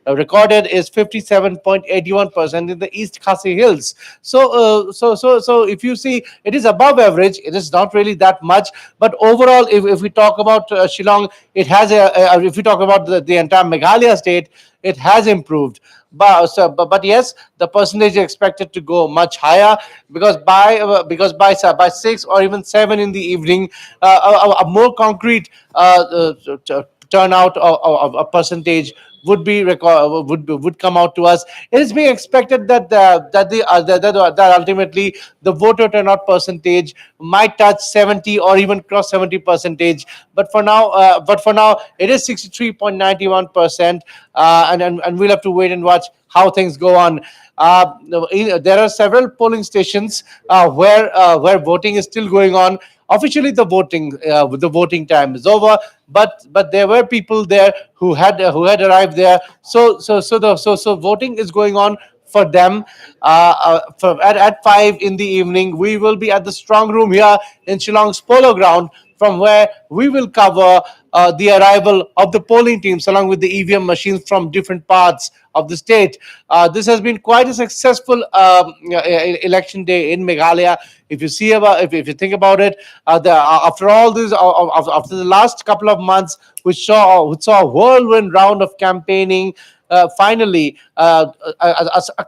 recorded is 57.81% in the East Khasi Hills. So if you see, it is above average. It is not really that much, but overall, if we talk about Shillong, it has if we talk about the entire Meghalaya state, it has improved. But yes, the percentage is expected to go much higher, because by 6 or even 7 in the evening, a more concrete turnout of a percentage would come out to us. It is being expected that ultimately the voter turnout percentage might touch 70 or even cross 70 percentage. But for now, it is 63.91%, and we'll have to wait and watch how things go on. There are several polling stations where voting is still going on. Officially, the voting time is over, but there were people there who had arrived there. So voting is going on for them. At 5 in the evening, we will be at the strong room here in Shillong's Polo Ground, from where we will cover the arrival of the polling teams along with the EVM machines from different parts of the state. This has been quite a successful election day in Meghalaya. If you think about it, after all this, after the last couple of months, which saw a whirlwind round of campaigning, finally, a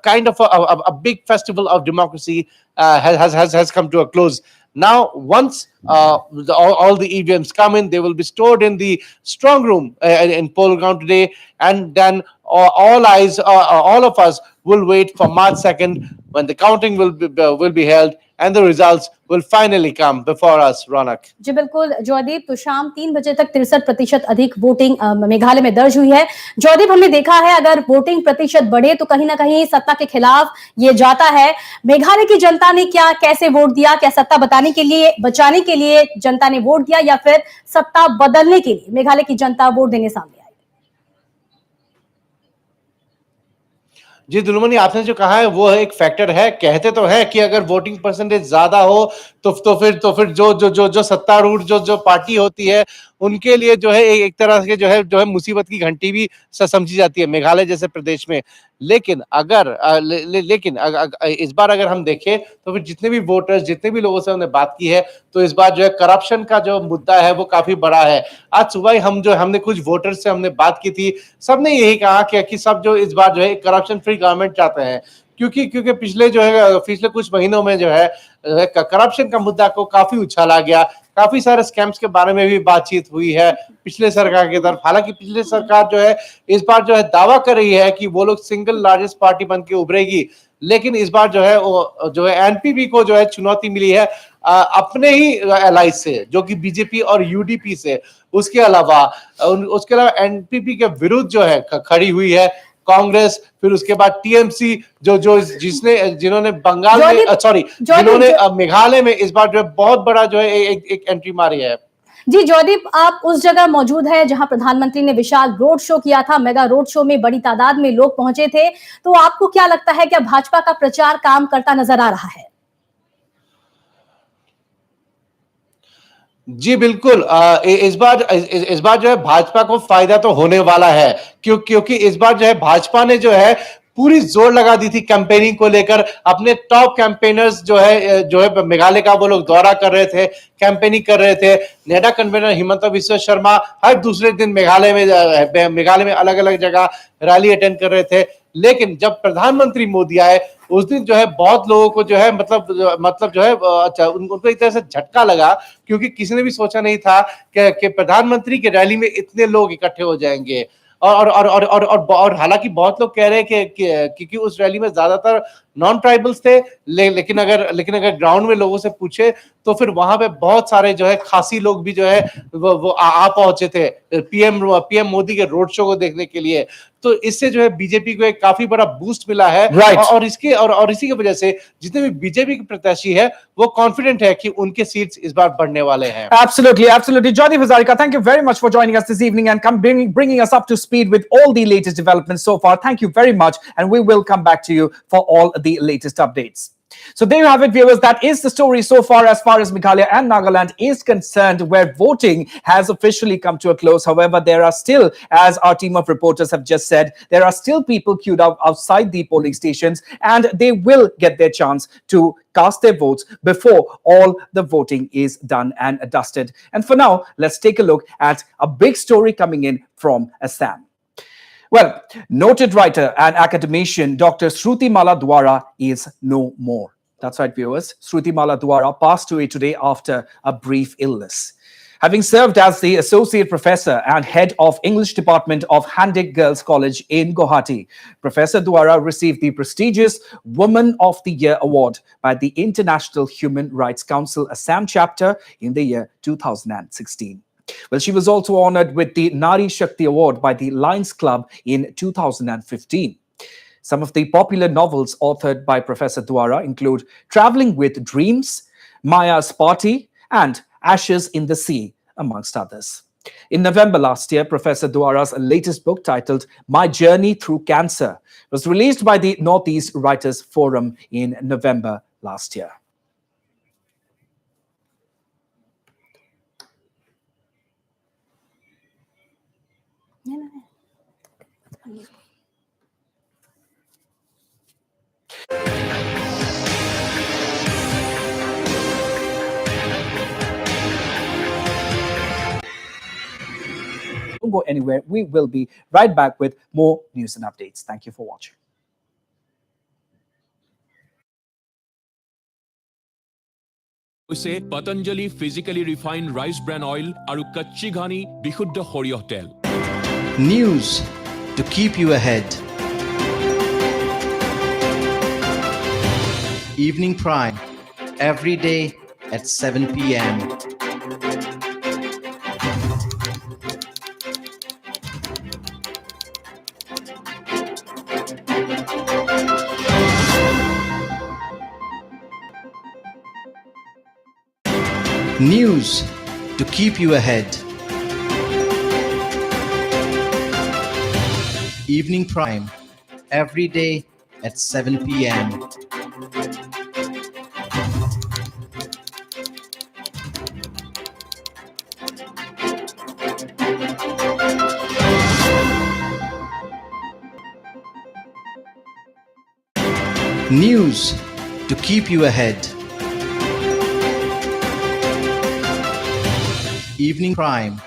kind of a big festival of democracy has come to a close. Now, once all the EVMs come in, they will be stored in the strong room in Polo Ground today, and then all of us will wait for March 2nd, when the counting will be held and the results will finally come before us, Ronak. जी बिल्कुल जयदीप, तो शाम 3 बजे तक 63% अधिक voting Meghalaya में दर्ज हुई है। जयदीप, हमने देखा है अगर वोटिंग प्रतिशत बढ़े तो कहीं ना कहीं सत्ता के खिलाफ ये जाता है। मेघालय की जनता ने कैसे वोट दिया? क्या सत्ता बचाने के लिए जनता ने वोट दिया, या फिर सत्ता बदलने के लिए मेघालय की जनता वोट देने सामने? जी दुलमनी, आपने जो कहा है वो एक फैक्टर है। कहते तो है कि अगर वोटिंग परसेंटेज ज्यादा हो तो फिर जो सत्तारूढ़ जो पार्टी होती है, उनके लिए जो है एक तरह के जो है मुसीबत की घंटी भी समझी जाती है मेघालय जैसे प्रदेश में। लेकिन इस बार अगर हम देखें तो फिर जितने भी वोटर्स, जितने भी लोगों से हमने बात की है, तो इस बार जो है करप्शन का जो मुद्दा है वो काफी बड़ा है। आज सुबह ही हमने कुछ वोटर्स से हमने बात की थी, सबने यही कहा कि सब जो इस बार जो है करप्शन फ्री गवर्नमेंट चाहते हैं, क्योंकि पिछले कुछ महीनों में जो है करप्शन का मुद्दा को काफी उछाला गया। काफी सारे स्कैम्स के बारे में भी बातचीत हुई है पिछले सरकार की तरफ। हालांकि पिछले सरकार जो है इस बार जो है दावा कर रही है कि वो लोग सिंगल लार्जेस्ट पार्टी बन के उभरेगी, लेकिन इस बार जो है वो जो है एनपीपी को जो है चुनौती मिली है अपने ही एलाइज से, जो कि बीजेपी और यूडीपी से। उसके अलावा एनपीपी के विरुद्ध जो है खड़ी हुई है कांग्रेस, फिर उसके बाद टीएमसी जो जो जिन्होंने बंगाल में जिन्होंने मेघालय में इस बार जो है बहुत बड़ा जो है एक एंट्री मारी है। जी जयदीप, आप उस जगह मौजूद है जहां प्रधानमंत्री ने विशाल रोड शो किया था। मेगा रोड शो में बड़ी तादाद में लोग पहुंचे थे, तो आपको क्या लगता है कि भाजपा का प्रचार काम करता नजर आ रहा है? जी बिल्कुल, इस बार जो है भाजपा को फायदा तो होने वाला है, क्योंकि इस बार जो है भाजपा ने जो है पूरी जोर लगा दी थी कैंपेनिंग को लेकर। अपने टॉप कैंपेनर्स जो है मेघालय का वो लोग दौरा कर रहे थे, कैंपेनिंग कर रहे थे। नेडा कन्वीनर हिमंता बिस्वा शर्मा हर दूसरे दिन मेघालय में अलग अलग जगह रैली अटेंड कर रहे थे। लेकिन जब प्रधानमंत्री मोदी आए उस दिन जो है बहुत लोगों को जो है मतलब जो है उनको एक तरह से झटका लगा, क्योंकि किसी ने भी सोचा नहीं था कि प्रधानमंत्री के रैली में इतने लोग इकट्ठे हो जाएंगे। और हालांकि बहुत लोग कह रहे हैं कि उस रैली में ज्यादातर नॉन ट्राइबल्स थे, लेकिन अगर ग्राउंड में लोगों से पूछे तो फिर वहां पे बहुत सारे जो है खासी लोग भी जो है वो आ पहुंचे थे पीएम मोदी के रोड शो को देखने के लिए। तो इससे जो है बीजेपी को एक काफी बड़ा बूस्ट मिला है। और इसी की वजह से जितने भी बीजेपी के प्रत्याशी है वो कॉन्फिडेंट है कि उनके सीट्स इस बार बढ़ने वाले हैं। Absolutely. Jyoti Hazarika, thank you very much for joining us this evening and bringing us up to speed with all the latest developments so far. Thank you very much, and we will come back to you for all the latest updates. So there you have it, viewers. That is the story so far as Meghalaya and Nagaland is concerned, where voting has officially come to a close. However, there are still, as our team of reporters have just said, there are still people queued up outside the polling stations, and they will get their chance to cast their votes before all the voting is done and dusted. And for now, let's take a look at a big story coming in from Assam. Well, noted writer and academician Dr. Shruti Mala Dwara is no more. That's right, viewers. Shruti Mala Dwara passed away today after a brief illness. Having served as the associate professor and head of English department of Handik Girls College in Guwahati, Professor Dwara received the prestigious Woman of the Year award by the International Human Rights Council Assam chapter in the year 2016. Well, she was also honored with the Nari Shakti Award by the Lions Club in 2015. Some of the popular novels authored by Professor Dwara include Traveling with Dreams, Maya's Party, and Ashes in the Sea, amongst others. In November last year, Professor Dwara's latest book, titled My Journey Through Cancer, was released by the Northeast Writers Forum in November last year. Don't go anywhere. We will be right back with more news and updates. Thank you for watching. Patanjali physically refined rice bran oil aru kacchi ghani bishuddha soriyoh tel. News to keep you ahead. Evening Prime, every day at 7 p.m. News to keep you ahead. Evening Prime, every day at 7 p.m. News to keep you ahead. Evening Prime,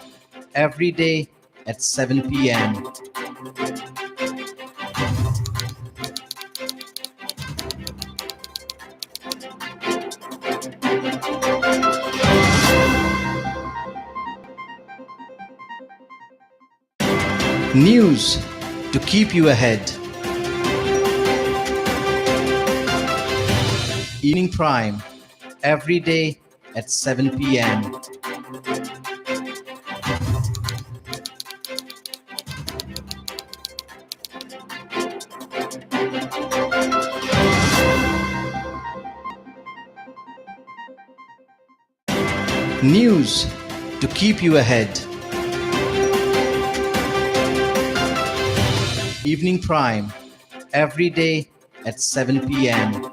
every day at 7 p.m. News to keep you ahead. Evening Prime, every day at 7 p.m. News to keep you ahead. Evening Prime, every day at 7 p.m.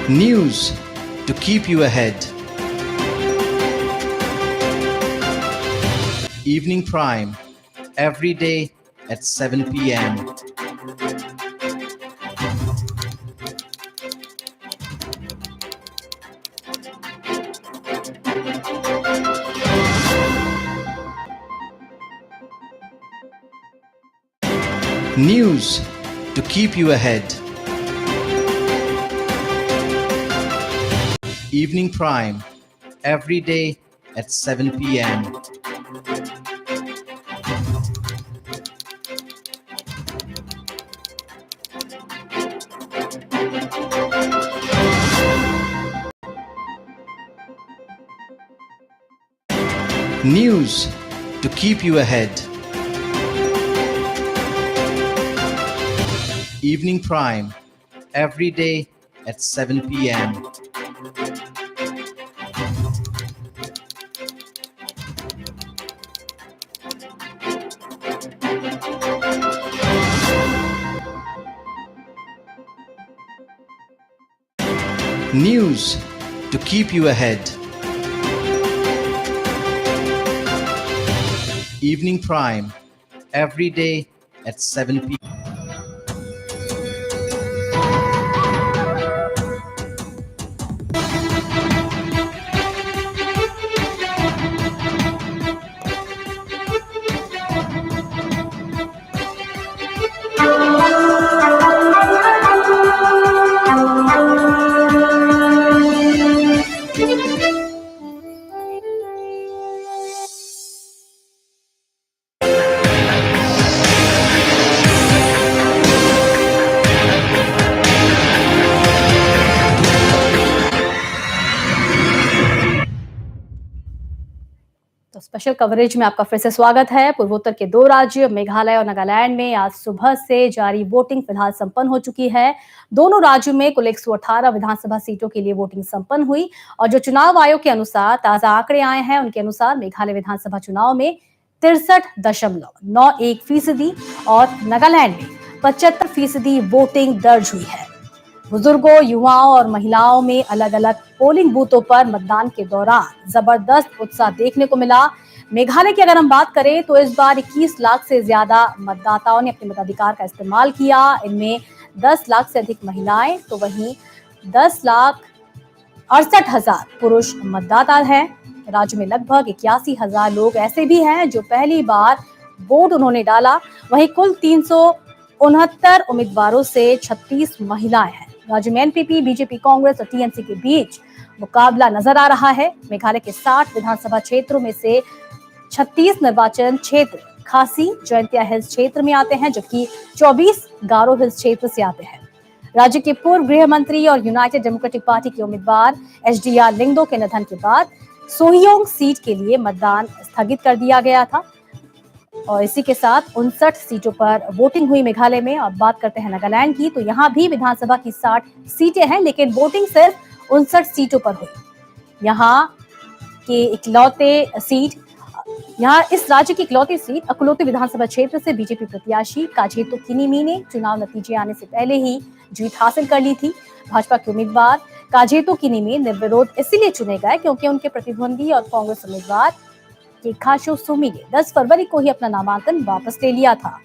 News to keep you ahead. Evening Prime, every day at 7 p.m. News to keep you ahead. Evening Prime, every day at 7 p.m. News to keep you ahead. Evening Prime, every day at 7 p.m. News to keep you ahead. Evening Prime, every day at 7 p.m. तो special coverage में आपका फिर से स्वागत है। पूर्वोत्तर के दो राज्य मेघालय और नागालैंड में आज सुबह से जारी वोटिंग फिलहाल संपन्न हो चुकी है। दोनों राज्यों में कुल 118 विधानसभा सीटों के लिए वोटिंग संपन्न हुई और जो चुनाव आयोग के अनुसार ताजा आंकड़े आए हैं उनके अनुसार मेघालय विधानसभा चुनाव में 63.91% और नागालैंड में 75% वोटिंग दर्ज हुई है। बुजुर्गों, युवाओं और महिलाओं में अलग अलग पोलिंग बूथों पर मतदान के दौरान जबरदस्त उत्साह देखने को मिला। मेघालय की अगर हम बात करें तो इस बार 21 लाख से ज्यादा मतदाताओं ने अपने मताधिकार का इस्तेमाल किया। इनमें 10 लाख से अधिक महिलाएं तो वहीं 10,68,000 पुरुष मतदाता हैं। राज्य में लगभग 81,000 लोग ऐसे भी हैं जो पहली बार वोट उन्होंने डाला। वहीं कुल 369 उम्मीदवारों से 36 महिलाएं हैं। राज्य में एनपीपी, बीजेपी, कांग्रेस और टीएमसी के बीच मुकाबला नजर आ रहा है। मेघालय के 60 विधानसभा क्षेत्रों में से 36 निर्वाचन क्षेत्र खासी जयंतिया हिल्स क्षेत्र में आते हैं, जबकि 24 गारो हिल्स क्षेत्र से आते हैं। राज्य के पूर्व गृह मंत्री और यूनाइटेड डेमोक्रेटिक पार्टी के उम्मीदवार एचडीआर लिंगदो के निधन के बाद सोहियोंग सीट के लिए मतदान स्थगित कर दिया गया था और इसी के साथ 59 सीटों पर वोटिंग हुई मेघालय में। अब बात करते हैं नागालैंड की, तो यहाँ भी विधानसभा की 60 सीटें हैं, लेकिन वोटिंग सिर्फ 59 सीटों पर हुई। यहाँ इस राज्य की इकलौती सीट अकुलोती विधानसभा क्षेत्र से बीजेपी प्रत्याशी काजेतो किनिमी ने चुनाव नतीजे आने से पहले ही जीत हासिल कर ली थी। भाजपा के उम्मीदवार काजेतो किनिमी निर्विरोध इसलिए चुने गए क्योंकि उनके प्रतिद्वंदी और कांग्रेस उम्मीदवार केखाशो सुमी ने 10 फरवरी को ही अपना नामांकन वापस ले लिया था।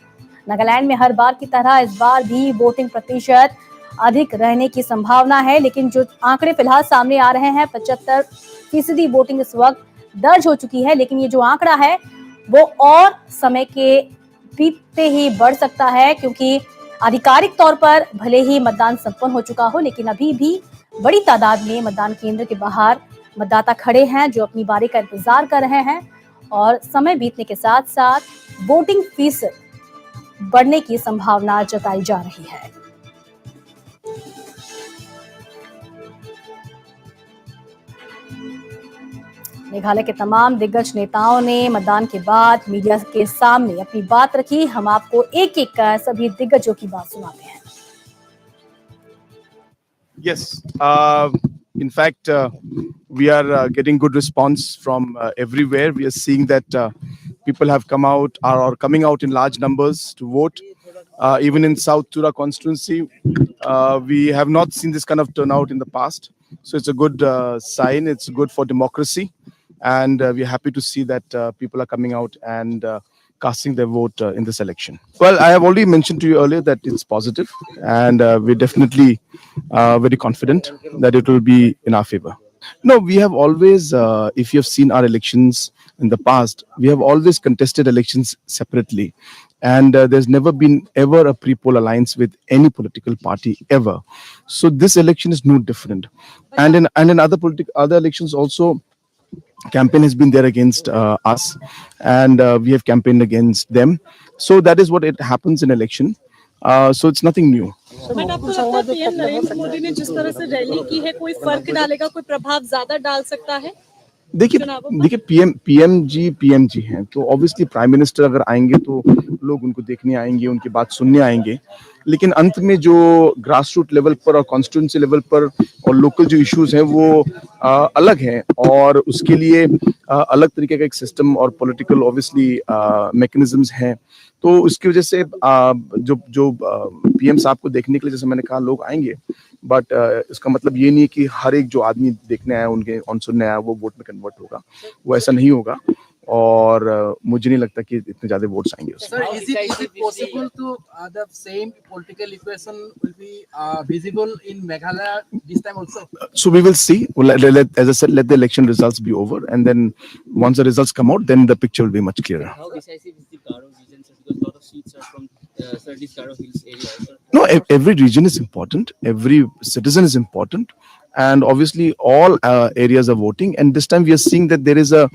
नागालैंड में हर बार की तरह इस बार भी वोटिंग प्रतिशत अधिक रहने की संभावना है, लेकिन जो आंकड़े फिलहाल सामने आ रहे हैं 75% वोटिंग इस वक्त दर्ज हो चुकी है, लेकिन ये जो आंकड़ा है वो और समय के बीतते ही बढ़ सकता है, क्योंकि आधिकारिक तौर पर भले ही मतदान संपन्न हो चुका हो, लेकिन अभी भी बड़ी तादाद में मतदान केंद्र के बाहर मतदाता खड़े हैं जो अपनी बारी का इंतजार कर रहे हैं और समय बीतने के साथ साथ वोटिंग फीसद बढ़ने की संभावना जताई जा रही है। मेघालय के तमाम दिग्गज नेताओं ने मतदान के बाद मीडिया के सामने अपनी बात रखी। हम आपको एक एक सभी दिग्गजों की बात सुनाते हैं। Yes. In fact, we are getting good response from everywhere. We are seeing that people have come out, are coming out in large numbers to vote. Even in South Tura constituency, we have not seen this kind of turnout in the past. So it's a good sign. It's good for democracy. And we're happy to see that people are coming out and casting their vote in this election. Well, I have already mentioned to you earlier that it's positive, and we're definitely very confident that it will be in our favor. No, we have always, if you have seen our elections in the past, we have always contested elections separately. And there's never been ever a pre-poll alliance with any political party ever. So this election is no different. And in other elections also, campaign has been there against us, and we have campaigned against them. So that is what it happens in election. So it's nothing new. But आपको लगता है PM Narendra Modi ने जिस तरह से rally की है कोई फर्क डालेगा, कोई प्रभाव ज्यादा डाल सकता है? देखिए पीएम जी हैं, तो ऑब्वियसली प्राइम मिनिस्टर अगर आएंगे तो लोग उनको देखने आएंगे, उनकी बात सुनने आएंगे। लेकिन अंत में जो ग्रास रूट लेवल पर और कॉन्स्टिट्यूंसी लेवल पर और लोकल जो इश्यूज हैं वो अलग हैं, और उसके लिए अलग तरीके का एक सिस्टम और पॉलिटिकल ऑब्वियसली मैकेनिज्म्स हैं। तो उसकी वजह से जो पीएम साहब को देखने के लिए, जैसे मैंने कहा, लोग आएंगे, बट इसका मतलब ये नहीं है कि हर एक जो आदमी देखने आया, उनके सुनने आया, वो वोट में कन्वर्ट होगा। वो ऐसा नहीं होगा, और मुझे नहीं लगता कि इतने ज्यादा वोट्स आएंगे उसमें। Sir, is it possible to the same political equation will be visible in Meghalaya this time also? So we will see. As I said, let the election results be over, and then once the results come out, then the picture will be much clearer. How decisive is the Garo region, sir? Because a lot of seats are from this Garo Hills area. Sir. No, every region is important. Every citizen is important. And obviously, all areas are voting. And this time, we are seeing that there is a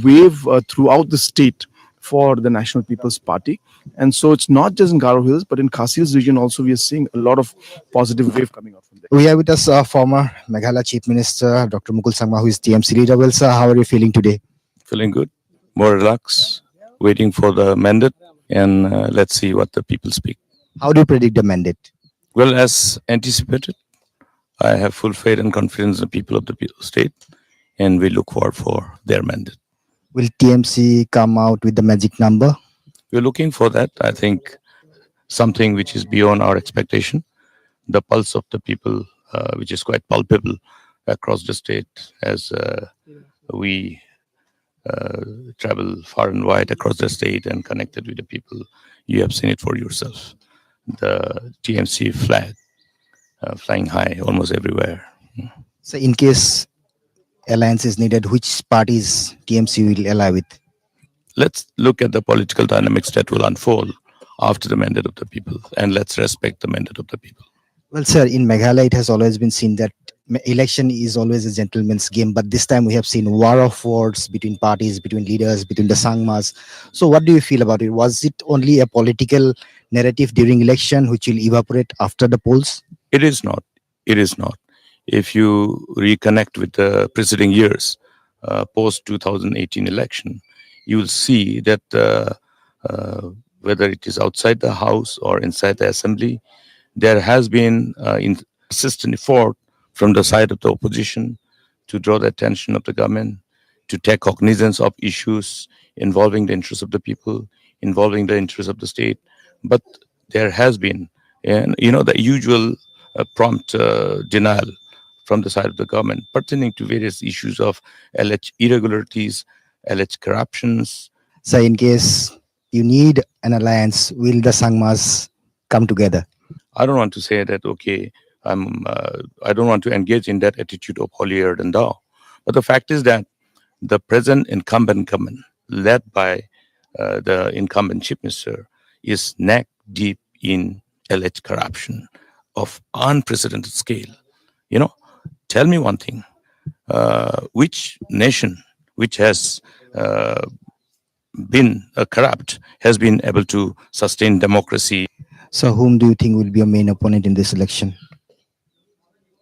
wave throughout the state for the National People's Party. And so it's not just in Garo Hills, but in Khasi Hills region also, we are seeing a lot of positive wave coming out from there. We have with us former Meghalaya Chief Minister Dr. Mukul Sangma, who is TMC leader. Well, sir, how are you feeling today? Feeling good, more relaxed, waiting for the mandate, and let's see what the people speak. How do you predict the mandate? Well, as anticipated, I have full faith and confidence in the people of the state, and we look forward for their mandate. Will TMC come out with the magic number? We're looking for that. I think something which is beyond our expectation, the pulse of the people, which is quite palpable across the state as we travel far and wide across the state and connected with the people. You have seen it for yourself. The TMC flag flying high almost everywhere. So in case alliance is needed, which parties TMC will ally with? Let's look at the political dynamics that will unfold after the mandate of the people, and let's respect the mandate of the people. Well, sir, in Meghalaya, it has always been seen that election is always a gentleman's game, but this time we have seen war of words between parties, between leaders, between the Sangmas. So what do you feel about it? Was it only a political narrative during election which will evaporate after the polls? It is not. It is not. If you reconnect with the preceding years, post 2018 election, you will see that whether it is outside the house or inside the assembly, there has been insistent effort from the side of the opposition to draw the attention of the government, to take cognizance of issues involving the interests of the people, involving the interests of the state. But there has been, the usual prompt denial from the side of the government pertaining to various issues of alleged irregularities, alleged corruptions. So in case you need an alliance, will the Sangmas come together? I don't want to say that, okay, I don't want to engage in that attitude of holier than thou. But the fact is that the present incumbent government, led by the incumbent chief minister, is neck deep in alleged corruption of unprecedented scale. Tell me one thing: which nation which has been corrupt has been able to sustain democracy? So, whom do you think will be your main opponent in this election?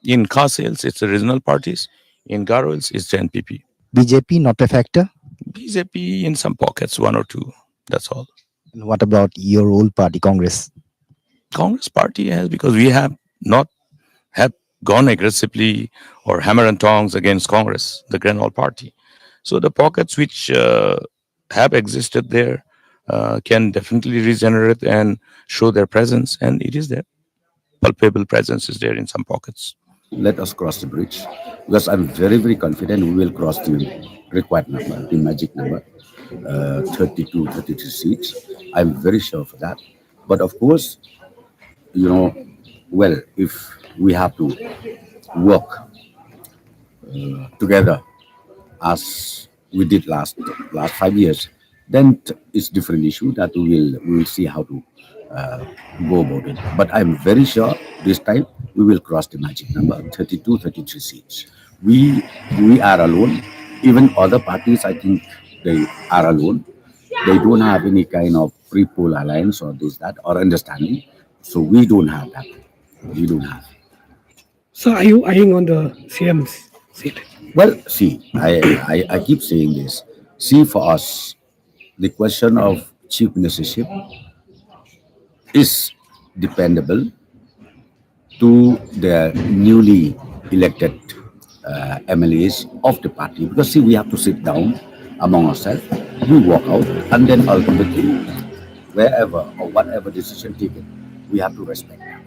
In Khasils, it's the regional parties. In Garoils, it's the NPP. BJP not a factor? BJP in some pockets, one or two. That's all. And what about your old party, Congress? Congress party has, because we have not have gone aggressively or hammer and tongs against Congress, the grand old party. So the pockets which have existed there can definitely regenerate and show their presence, and it is there. Palpable presence is there in some pockets. Let us cross the bridge, because I'm very, very confident we will cross the required number, the magic number, 32, 33 seats. I'm very sure for that. But of course, well, if we have to work together as we did last 5 years, then it's different issue that we will see how to go about it. But I'm very sure this time we will cross the magic number, 32, 33 seats. We are alone. Even other parties, I think they are alone. They don't have any kind of free poll alliance or this, that, or understanding. So we don't have that. We don't have. So are you eyeing on the CM's seat? Well, see, I keep saying this. See, for us, the question of chief ministership is dependable to the newly elected MLAs of the party. Because, see, we have to sit down among ourselves, we walk out, and then ultimately, wherever or whatever decision taken, we have to respect that.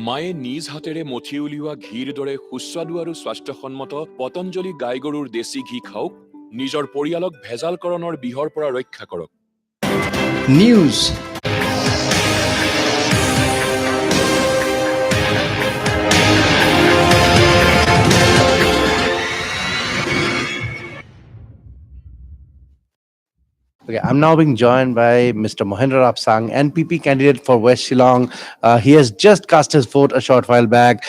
মায়ে নিজ হাতেৰে মঠি উলিওৱা ঘিৰ দৰে সুস্বাদু আৰু স্বাস্থ্যসন্মত পতঞ্জলি গাই গৰুৰ দেশী ঘি খাওক, নিজৰ পৰিয়ালক ভেজালকৰণৰ বিহৰ পৰা ৰক্ষা কৰক। News Okay, I'm now being joined by Mr. Mohendra Rapsang, NPP candidate for West Shillong. He has just cast his vote a short while back.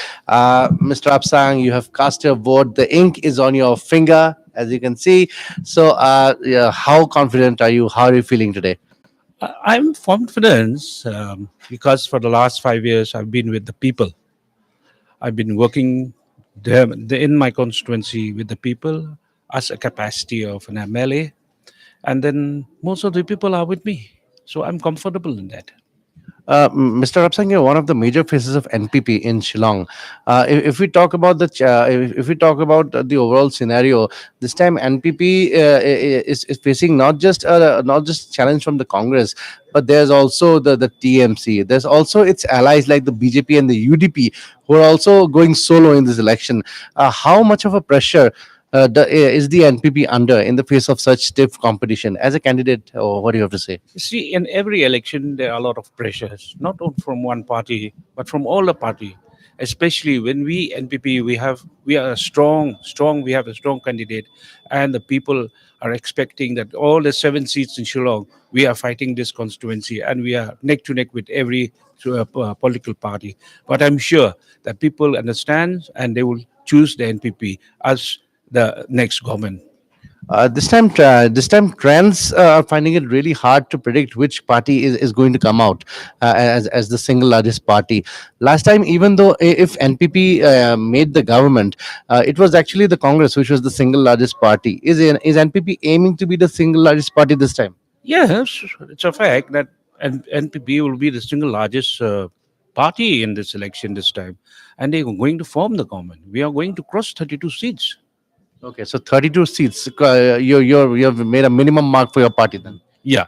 Mr. Rapsang, you have cast your vote. The ink is on your finger, as you can see. So, yeah, how confident are you? How are you feeling today? I'm confident because for the last 5 years I've been with the people. I've been working in my constituency with the people as a capacity of an MLA, and then most of the people are with me. So I'm comfortable in that. Mr. Rapsang, you're one of the major faces of NPP in Shillong. If we talk about if we talk about the overall scenario, this time NPP is facing not just challenge from the Congress, but there's also the TMC. There's also its allies like the BJP and the UDP who are also going solo in this election. How much of a pressure is the NPP under in the face of such stiff competition? As a candidate, what do you have to say? You see, in every election, there are a lot of pressures, not only from one party, but from all the party. Especially when we NPP, we are strong. We have a strong candidate, and the people are expecting that all the 7 seats in Shillong, we are fighting this constituency, and we are neck to neck with every political party. But I'm sure that people understand, and they will choose the NPP as the next government. This time, trends are finding it really hard to predict which party is going to come out as the single largest party. Last time, even though if NPP made the government, it was actually the Congress which was the single largest party. Is NPP aiming to be the single largest party this time? Yes, it's a fact that NPP will be the single largest party in this election this time, and they're going to form the government. We are going to cross 32 seats. Okay, so 32 seats. You have made a minimum mark for your party then. Yeah.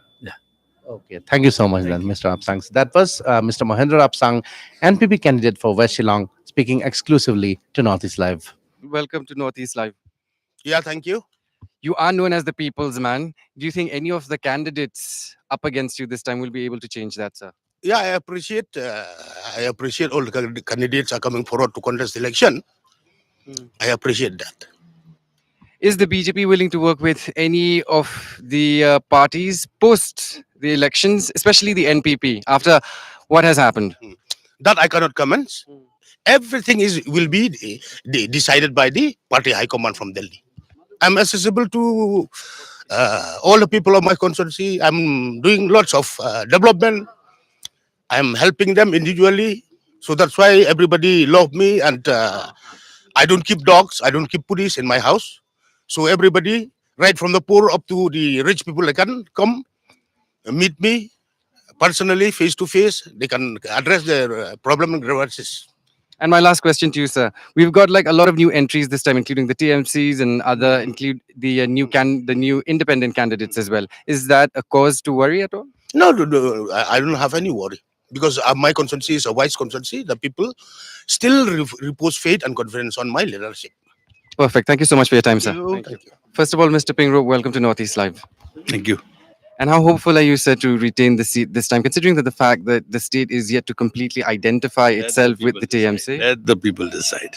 Okay, thank you so much, then, Mr. Rapsang. That was Mr. Mohendra Rapsang, NPP candidate for West Shillong, speaking exclusively to Northeast Live. Welcome to Northeast Live. Yeah, thank you. You are known as the people's man. Do you think any of the candidates up against you this time will be able to change that, sir? Yeah, I appreciate all the candidates are coming forward to contest the election. I appreciate that. Is the BJP willing to work with any of the parties post the elections, especially the NPP, after what has happened? That I cannot comment. Everything is will be decided by the party high command from Delhi. I'm accessible to all the people of my constituency. I'm doing lots of development. I'm helping them individually. So that's why everybody love me. And I don't keep dogs. I don't keep police in my house. So everybody, right from the poor up to the rich people, they can come meet me personally, face to face. They can address their problem and grievances. And my last question to you, sir. We've got like a lot of new entries this time, including the TMCs and other, include the the new independent candidates as well. Is that a cause to worry at all? No, I don't have any worry because my constituency is a wise constituency. The people still repose faith and confidence on my leadership. Perfect. Thank you so much for your time, sir. Thank you. First of all, Mr. Pingrove, welcome to Northeast Live. Thank you. And how hopeful are you, sir, to retain the seat this time, considering that the fact that the state is yet to completely identify itself with the TMC? Let the people decide.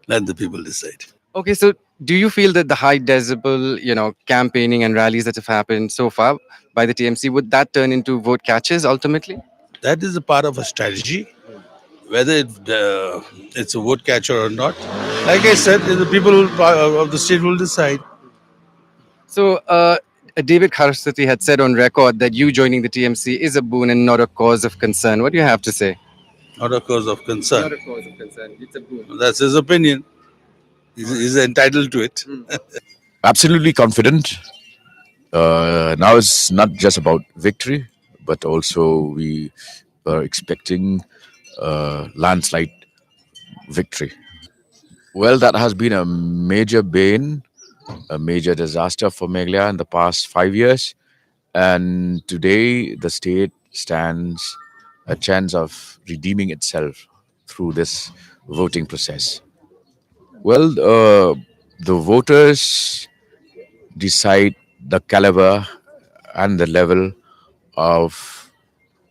Let the people decide. Okay, so do you feel that the high decibel, campaigning and rallies that have happened so far by the TMC, would that turn into vote catches ultimately? That is a part of a strategy. Whether it's a vote catcher or not, like I said, the people of the state will decide. So, David Kharaswati had said on record that you joining the TMC is a boon and not a cause of concern. What do you have to say? Not a cause of concern. Not a cause of concern. It's a boon. That's his opinion. He's entitled to it. Absolutely confident. Now it's not just about victory, but also we are expecting landslide victory. Well, that has been a major bane, a major disaster for Meghalaya in the past 5 years. And today, the state stands a chance of redeeming itself through this voting process. Well, the voters decide the caliber and the level of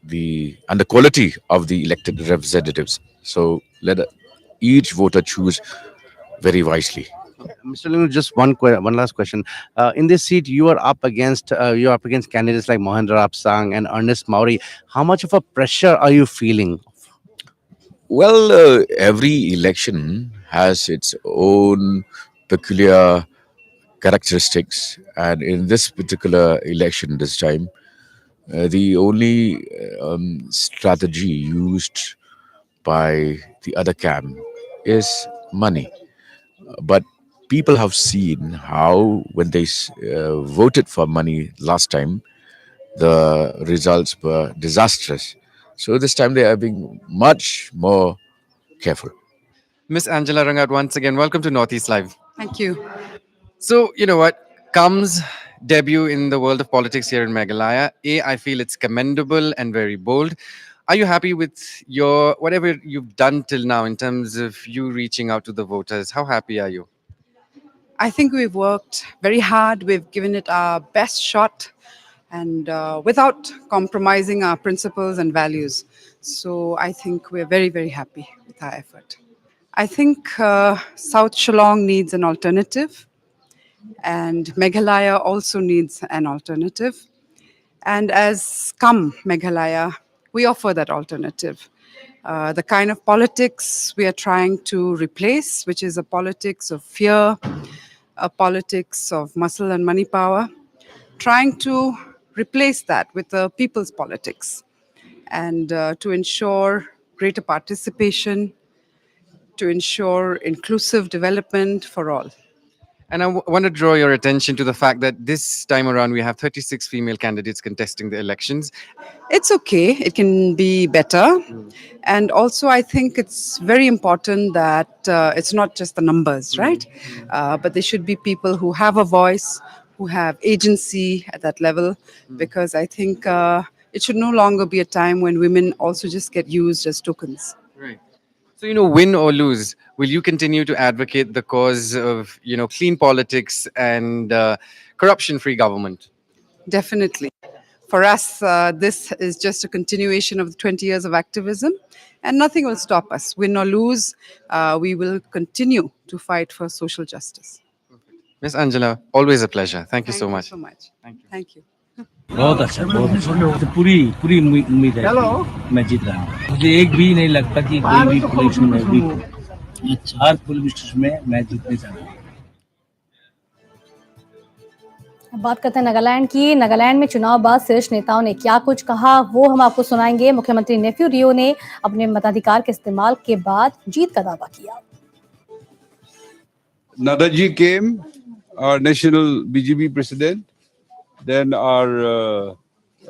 the quality of the elected representatives. So let each voter choose very wisely. Mr. Linu, just one last question. In this seat, you're up against candidates like Mohendra Apsang and Ernest Mauri. How much of a pressure are you feeling? Well, every election has its own peculiar characteristics, and in this particular election this time, the only strategy used by the other camp is money. But people have seen how when they voted for money last time, the results were disastrous. So this time they are being much more careful. Miss Angela Rangat, once again, welcome to Northeast Live. Thank you. So, you know what? Comes debut in the world of politics here in Meghalaya. I feel it's commendable and very bold. Are you happy with your whatever you've done till now in terms of you reaching out to the voters? How happy are you? I think we've worked very hard. We've given it our best shot and without compromising our principles and values. So I think we're very, very happy with our effort. I think South Shillong needs an alternative, and Meghalaya also needs an alternative. And as Come Meghalaya, we offer that alternative. The kind of politics we are trying to replace, which is a politics of fear, a politics of muscle and money power, trying to replace that with the people's politics and to ensure greater participation, to ensure inclusive development for all. And I want to draw your attention to the fact that this time around we have 36 female candidates contesting the elections. It's okay. It can be better. And also, I think it's very important that it's not just the numbers, right? But there should be people who have a voice, who have agency at that level, because I think it should no longer be a time when women also just get used as tokens. Right. So, win or lose, will you continue to advocate the cause of, clean politics and corruption-free government? Definitely. For us, this is just a continuation of the 20 years of activism, and nothing will stop us. Win or lose, we will continue to fight for social justice. Miss Angela, always a pleasure. Thank you so Thank you much. so much. Thank you. बहुत अच्छा बहुत अच्छा तो पूरी पूरी उम्मीद है कि मैं जीत रहा हूँ मुझे एक भी नहीं लगता कि कोई भी इलेक्शन में वीक हूँ हर पुलिस स्टेशन में मैं जीतने जा रहा हूँ अब बात करते हैं नागालैंड की। नागालैंड में चुनाव बाद शीर्ष नेताओं ने क्या कुछ कहा वो हम आपको सुनाएंगे। मुख्यमंत्री नेफ्यू रियो ने अपने मताधिकार के इस्तेमाल के बाद जीत का दावा किया। Nadaji came, our national BGP president, then our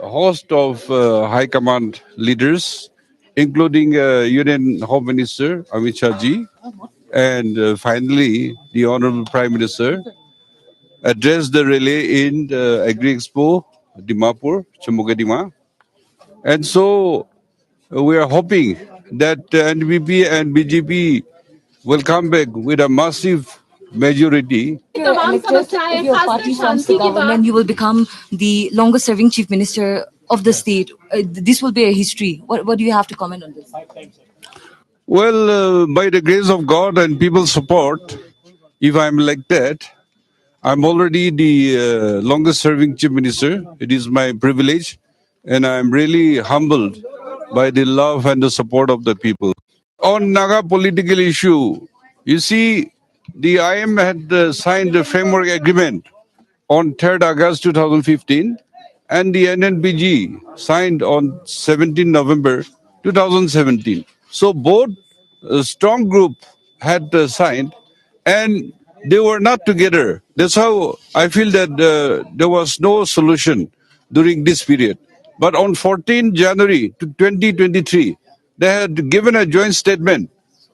host of high command leaders, including Union Home Minister Amit Shah ji, and finally the Honorable Prime Minister addressed the rally in the Agri Expo, Dimapur, Chamukadima. And so we are hoping that NPP and BJP will come back with a massive majority. If you're elected, if your party forms the government, you will become the longest serving chief minister of the state. This will be a history. What do you have to comment on this? Well, by the grace of God and people's support, if I'm elected, I'm already the longest serving chief minister. It is my privilege, and I'm really humbled by the love and the support of the people. On Naga political issue, you see, the IM had signed a framework agreement on 3rd August 2015, and the NNPG signed on 17 November 2017. So both strong group had signed, and they were not together. That's how I feel that there was no solution during this period. But on 14 January 2023, they had given a joint statement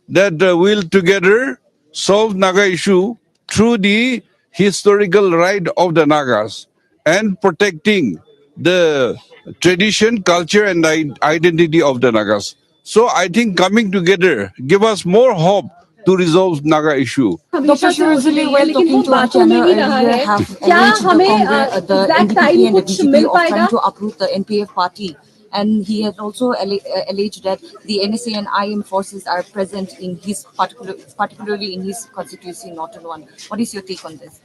that we'll together solve Naga issue through the historical right of the Nagas and protecting the tradition, culture, and identity of the Nagas. So I think coming together give us more hope to resolve Naga issue. Dr. Shirozuli, while talking to our channel earlier, have alleged the Congress, the NDP and the BJP of trying to uproot the NPF party. And he has also alleged that the NSA and IM forces are present in his particularly in his constituency, Northern One. What is your take on this?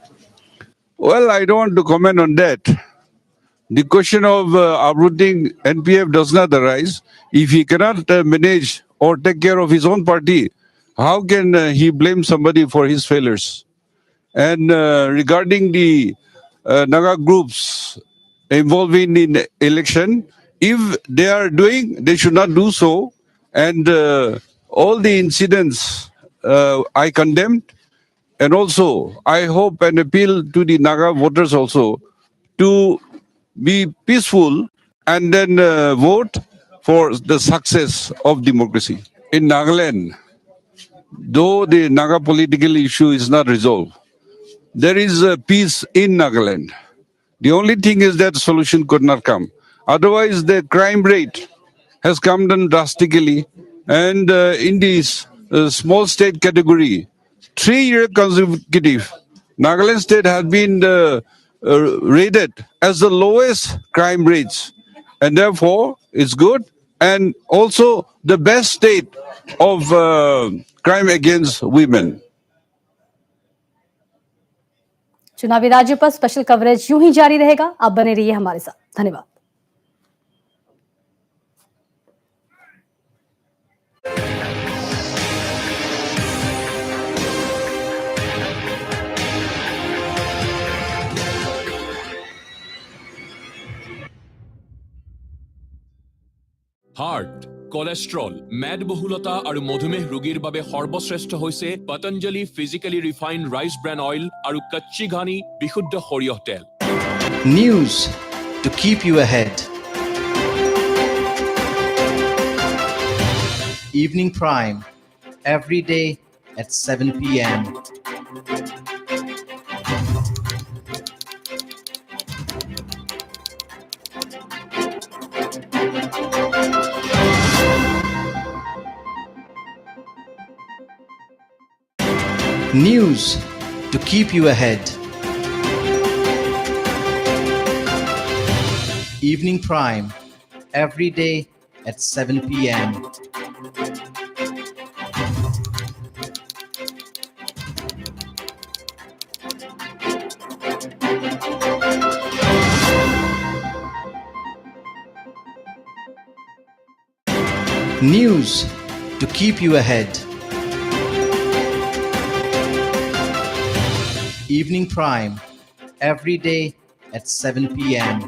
Well, I don't want to comment on that. The question of uprooting NPF does not arise. If he cannot manage or take care of his own party, how can he blame somebody for his failures? And regarding the Naga groups involving in election, if they are doing, they should not do so. And all the incidents I condemned. And also, I hope and appeal to the Naga voters also to be peaceful and then vote for the success of democracy. In Nagaland, though the Naga political issue is not resolved, there is peace in Nagaland. The only thing is that solution could not come. Otherwise, the crime rate has come down drastically. And in this small state category, 3 year consecutive, Nagaland state has been rated as the lowest crime rates. And therefore, it's good. And also the best state of crime against women. चुनावी राज्य पर special coverage यूं ही जारी रहेगा। आप बने रहिए हमारे साथ। धन्यवाद। হার্ট কোলেস্ট্রল মেদবহুলতা আৰু মধুমেহ ৰোগীৰ বাবে সৰ্বশ্ৰেষ্ঠ হৈছে Patanjali physically refined rice bran oil আৰু কচ্চি ঘানি বিশুদ্ধ সৰিয়হ তেল। News to keep you ahead. Evening Prime, every day at 7 p.m. News to keep you ahead. Evening Prime, every day at 7 p.m. News to keep you ahead. Evening Prime, every day at 7 p.m.